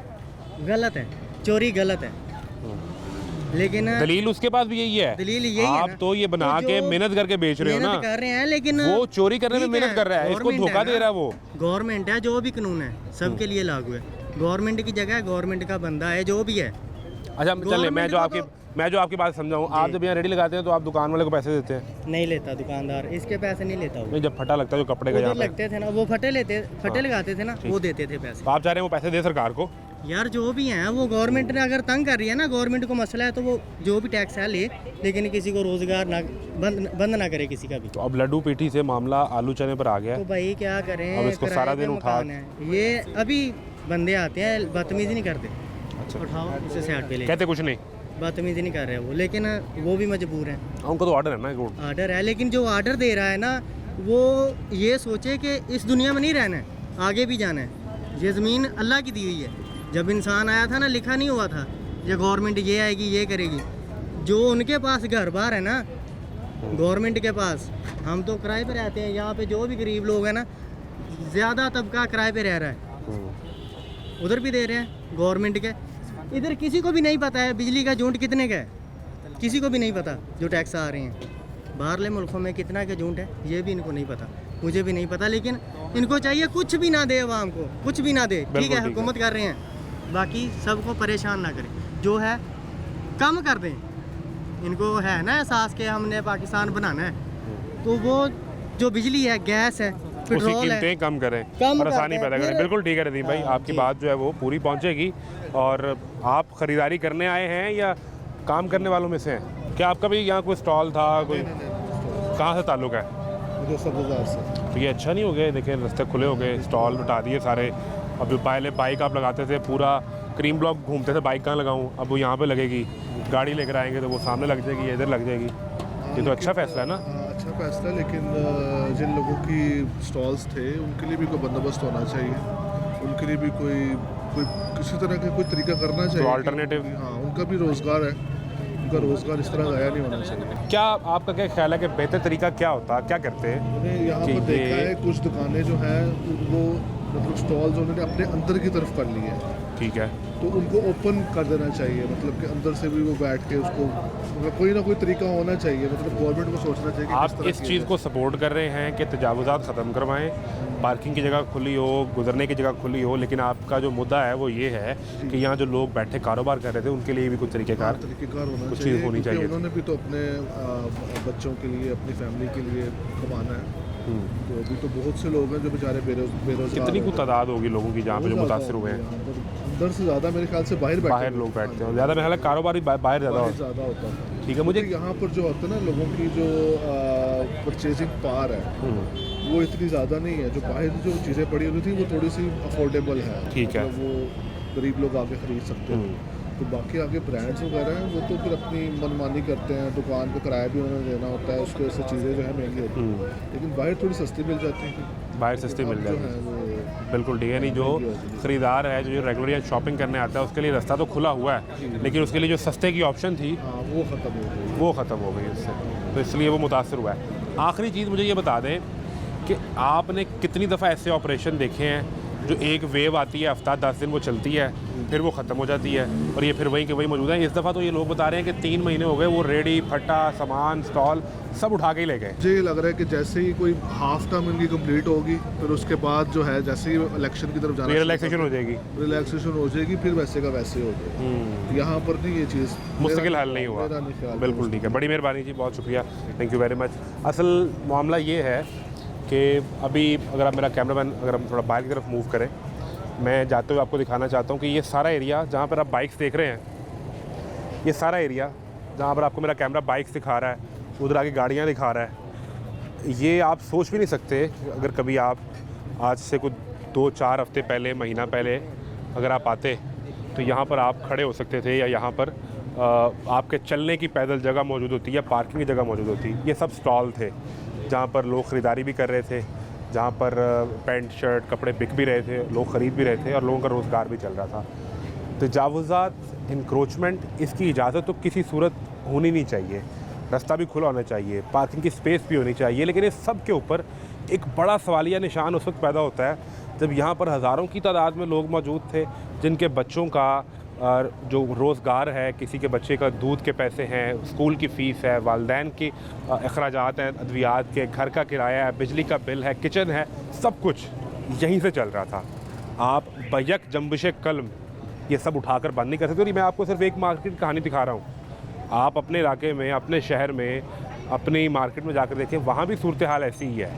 गलत है, चोरी गलत है। लेकिन दलील उसके पास भी यही है। दलील यही है आप ना। तो ये बना तो के जो मेहनत करके बेच रहे हो ना, मेहनत कर रहे हैं, लेकिन वो चोरी करने में ठीक मेहनत कर रहा है, इसको गवर्नमेंट धोखा है दे ना, रहा है वो। गवर्नमेंट है, जो भी कानून है सबके लिए लागू है। गवर्नमेंट की जगह गवर्नमेंट का बंदा है जो भी है। अच्छा चलिए, गवर्नमेंट को मैं जो आपकी बात समझाऊँ, आप जब यहाँ रेडी लगाते हैं तो आप दुकान वाले को पैसे देते हैं? नहीं लेता दुकानदार, इसके पैसे नहीं लेता वो। नहीं, जब फटा लगता है जो कपड़े का यहाँ उधर पे, लगते थे ना, वो फटे लगाते थे ना, वो देते थे पैसे। तो आप चाह रहे हैं वो पैसे दे सरकार को? यार जो भी हैं वो गवर्नमेंट ने अगर तंग कर रही है ना, गवर्नमेंट को मसला है तो वो जो भी टैक्स है ले, लेकिन किसी को रोजगार ना बंद ना करे किसी का भी। तो अब लड्डू पीठी से मामला आलू चने पर आ गया तो है। भाई क्या करें, अब इसको किराए सारा पे दिन उठा- मकान है। ये अभी बंदे आते हैं, बदतमीजी नहीं करते, उठाओ उसे साइड पे ले, कहते कुछ नहीं, बदतमीजी नहीं कर रहे वो, लेकिन वो भी मजबूर हैं। उनको तो ऑर्डर है ना कोर्ट। आर्डर है, लेकिन जो आर्डर दे रहा है ना, वो ये सोचे कि इस दुनिया में नहीं रहना है, आगे भी जाना है। ये ज़मीन अल्लाह की दी हुई है। जब इंसान आया था ना, लिखा नहीं हुआ था ये गवर्नमेंट ये आएगी ये करेगी। जो उनके पास घर बार है ना, गवर्नमेंट के पास, हम तो किराए पे रहते हैं यहाँ पे। जो भी गरीब लोग हैं ना, ज़्यादा तबका किराए पे रह रहा है, उधर भी दे रहे हैं गवर्नमेंट के। इधर किसी को भी नहीं पता है बिजली का यूनिट कितने का है, किसी को भी नहीं पता जो टैक्स आ रहे हैं। बाहरले मुल्कों में कितना का यूनिट है ये भी इनको नहीं पता, मुझे भी नहीं पता। लेकिन इनको चाहिए कुछ भी ना दे आवाम को, कुछ भी ना दे। ठीक है, हुकूमत कर रहे हैं, बाकी सबको परेशान ना करें, जो है कम कर दें। इनको है ना एहसास कि हमने पाकिस्तान बनाना है, तो वो जो बिजली है, गैस है, उसकी पेट्रोल है, कीमतें कम करें कम और आसानी कर दें। पैदा करें। फिर- बिल्कुल ठीक है रदीम भाई, आपकी बात जो है वो पूरी पहुंचेगी। और आप ख़रीदारी करने आए हैं या काम करने वालों में से हैं? क्या आपका भी यहाँ कोई स्टॉल था? कोई कहाँ से ताल्लुक़ है? मुझे 7,000 से। तो ये अच्छा नहीं हो गया? देखिए रास्ते खुले हो गए, स्टॉल उठा दिए सारे। अब जो पहले बाइक आप लगाते थे, पूरा क्रीम ब्लॉक घूमते थे, बाइक कहाँ लगाऊँ, अब वो यहाँ पे लगेगी। गाड़ी लेकर आएंगे तो वो सामने लग जाएगी, इधर लग जाएगी। ये तो अच्छा फैसला है ना? अच्छा फैसला, लेकिन जिन लोगों की स्टॉल्स थे उनके लिए भी कोई बंदोबस्त होना चाहिए, उनके लिए भी कोई किसी तरह का कोई तरीका करना चाहिए। अल्टरनेटिव। हाँ, उनका भी रोज़गार है, उनका रोज़गार इस तरह ज़ाया नहीं होना चाहिए। क्या आपका क्या ख्याल है कि बेहतर तरीका क्या होता, क्या करते हैं? मैंने यहाँ कि पर देखा ये- है कुछ दुकानें जो हैं वो मतलब स्टॉल्स उन्होंने अपने अंदर की तरफ कर लिए हैं, ठीक है, तो उनको ओपन कर देना चाहिए। मतलब कि अंदर से भी वो बैठ के उसको, मतलब कोई ना कोई तरीका होना चाहिए। मतलब गवर्नमेंट को सोचना चाहिए कि किस आप तरह इस किया चीज़ जाए। को सपोर्ट कर रहे हैं कि तजावुज़ात ख़त्म करवाएं, पार्किंग की जगह खुली हो, गुजरने की जगह खुली हो, लेकिन आपका जो मुद्दा है वो ये है कि यहाँ जो लोग बैठे कारोबार कर रहे थे उनके लिए भी कुछ तरीक़ेकार होना कुछ चाहिए, चीज़ होनी क्योंकि चाहिए। उन्होंने भी तो अपने बच्चों के लिए, अपनी फैमिली के लिए कमाना है। तो अभी तो बहुत से लोग हैं जो बेचारे बेरोजगार। कितनी हैं। कुछ तादाद होगी लोगों की जहाँ पे जो बहुत मुतासर ज़्यादा हुए हैं? यहाँ पर अंदर से ज़्यादा मेरे ख्याल से बाहर लोग बैठते हैं ज़्यादा। मेरे ख्याल है कारोबार भी बाहर ज़्यादा बाहर होता ज़्यादा होता है। ठीक है, मुझे यहाँ पर जो होता है ना, लोगों की जो परचेजिंग पावर है वो इतनी ज़्यादा नहीं है। जो बाहर जो चीज़ें पड़ी हुई थी वो थोड़ी सी अफोर्डेबल है, ठीक है। मतलब वो गरीब लोग आके खरीद सकते हैं। तो बाकी आगे ब्रांड्स वगैरह हैं वो तो फिर अपनी मनमानी करते हैं, दुकान का किराया भी उन्होंने देना होता है, उसकी वजह से चीज़ें जो है महंगी होती हैं। लेकिन बाहर थोड़ी सस्ती मिल जाती हैं, बाहर सस्ती मिल जो जाती है है। वो बिल्कुल ठीक है। नहीं, जो ख़रीदार है जो रेगुलर यहाँ शॉपिंग करने आता है उसके लिए रास्ता तो खुला हुआ है, लेकिन उसके लिए जो सस्ते की ऑप्शन थी हाँ वो ख़त्म हो गई। वो ख़त्म हो गई उससे, तो इसलिए वो मुतासर हुआ है। आखिरी चीज़ मुझे ये बता दें कि आपने कितनी दफ़ा ऐसे ऑपरेशन देखे हैं जो एक वेव आती है, हफ्ता 10 दिन वो चलती है, फिर वो ख़त्म हो जाती है और ये फिर वहीं के वहीं मौजूद है। इस दफ़ा तो ये लोग बता रहे हैं कि 3 महीने हो गए, वो रेडी फट्टा सामान स्टॉल सब उठा के ही ले गए। मुझे ये लग रहा है कि जैसे ही कोई हाफ टर्म इनकी कंप्लीट होगी, फिर उसके बाद जो है जैसे ही इलेक्शन की तरफ जाना, रिलैक्सेशन हो जाएगी, रिलैक्सेशन हो जाएगी, फिर वैसे का वैसे हो जाएगा। यहाँ पर नहीं ये चीज़ मुश्किल हल नहीं हुआ। मेरा नहीं ख्याल। बिल्कुल ठीक है, बड़ी मेहरबानी जी, बहुत शुक्रिया, थैंक यू वेरी मच। असल मामला ये है कि अभी अगर आप मेरा कैमरामैन अगर हम थोड़ा बाहर की तरफ मूव करें, मैं जाते हुए आपको दिखाना चाहता हूँ कि ये सारा एरिया जहाँ पर आप बाइक्स देख रहे हैं, ये सारा एरिया जहाँ पर आपको मेरा कैमरा बाइक्स दिखा रहा है, उधर आगे गाड़ियाँ दिखा रहा है, ये आप सोच भी नहीं सकते अगर कभी आप आज से कुछ 2-4 हफ्ते पहले, महीना पहले अगर आप आते तो यहाँ पर आप खड़े हो सकते थे या यहाँ पर आपके चलने की पैदल जगह मौजूद होती या पार्किंग की जगह मौजूद होती। ये सब स्टॉल थे जहाँ पर लोग ख़रीदारी भी कर रहे थे, जहाँ पर पैंट शर्ट कपड़े बिक भी रहे थे, लोग ख़रीद भी रहे थे और लोगों का रोज़गार भी चल रहा था। तजावुज़ात, इंक्रोचमेंट, इसकी इजाज़त तो किसी सूरत होनी नहीं चाहिए। रास्ता भी खुला होना चाहिए, पार्किंग की स्पेस भी होनी चाहिए, लेकिन इस सब के ऊपर एक बड़ा सवालिया निशान उस वक्त पैदा होता है जब यहाँ पर हज़ारों की तादाद में लोग मौजूद थे जिनके बच्चों का और जो रोज़गार है, किसी के बच्चे का दूध के पैसे हैं, स्कूल की फ़ीस है, वालदैन के अखराजात हैं, अद्वियात के, घर का किराया है, बिजली का बिल है, किचन है, सब कुछ यहीं से चल रहा था। आप बैक जंबिश कलम ये सब उठाकर बंद नहीं कर सकते। और मैं आपको सिर्फ एक मार्केट की कहानी दिखा रहा हूँ। आप अपने इलाके में, अपने शहर में, अपनी मार्केट में जाकर देखें, वहाँ भी सूरत हाल ऐसी ही है।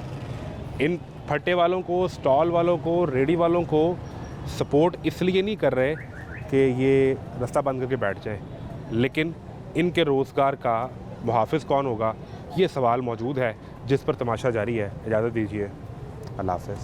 इन फट्टे वालों को, स्टॉल वालों को, रेडी वालों को सपोर्ट इसलिए नहीं कर रहे कि ये रास्ता बंद करके बैठ जाएं, लेकिन इनके रोज़गार का मुहाफ़िज़ कौन होगा, ये सवाल मौजूद है, जिस पर तमाशा जारी है। इजाज़त दीजिए, अल्लाह हाफ़िज़।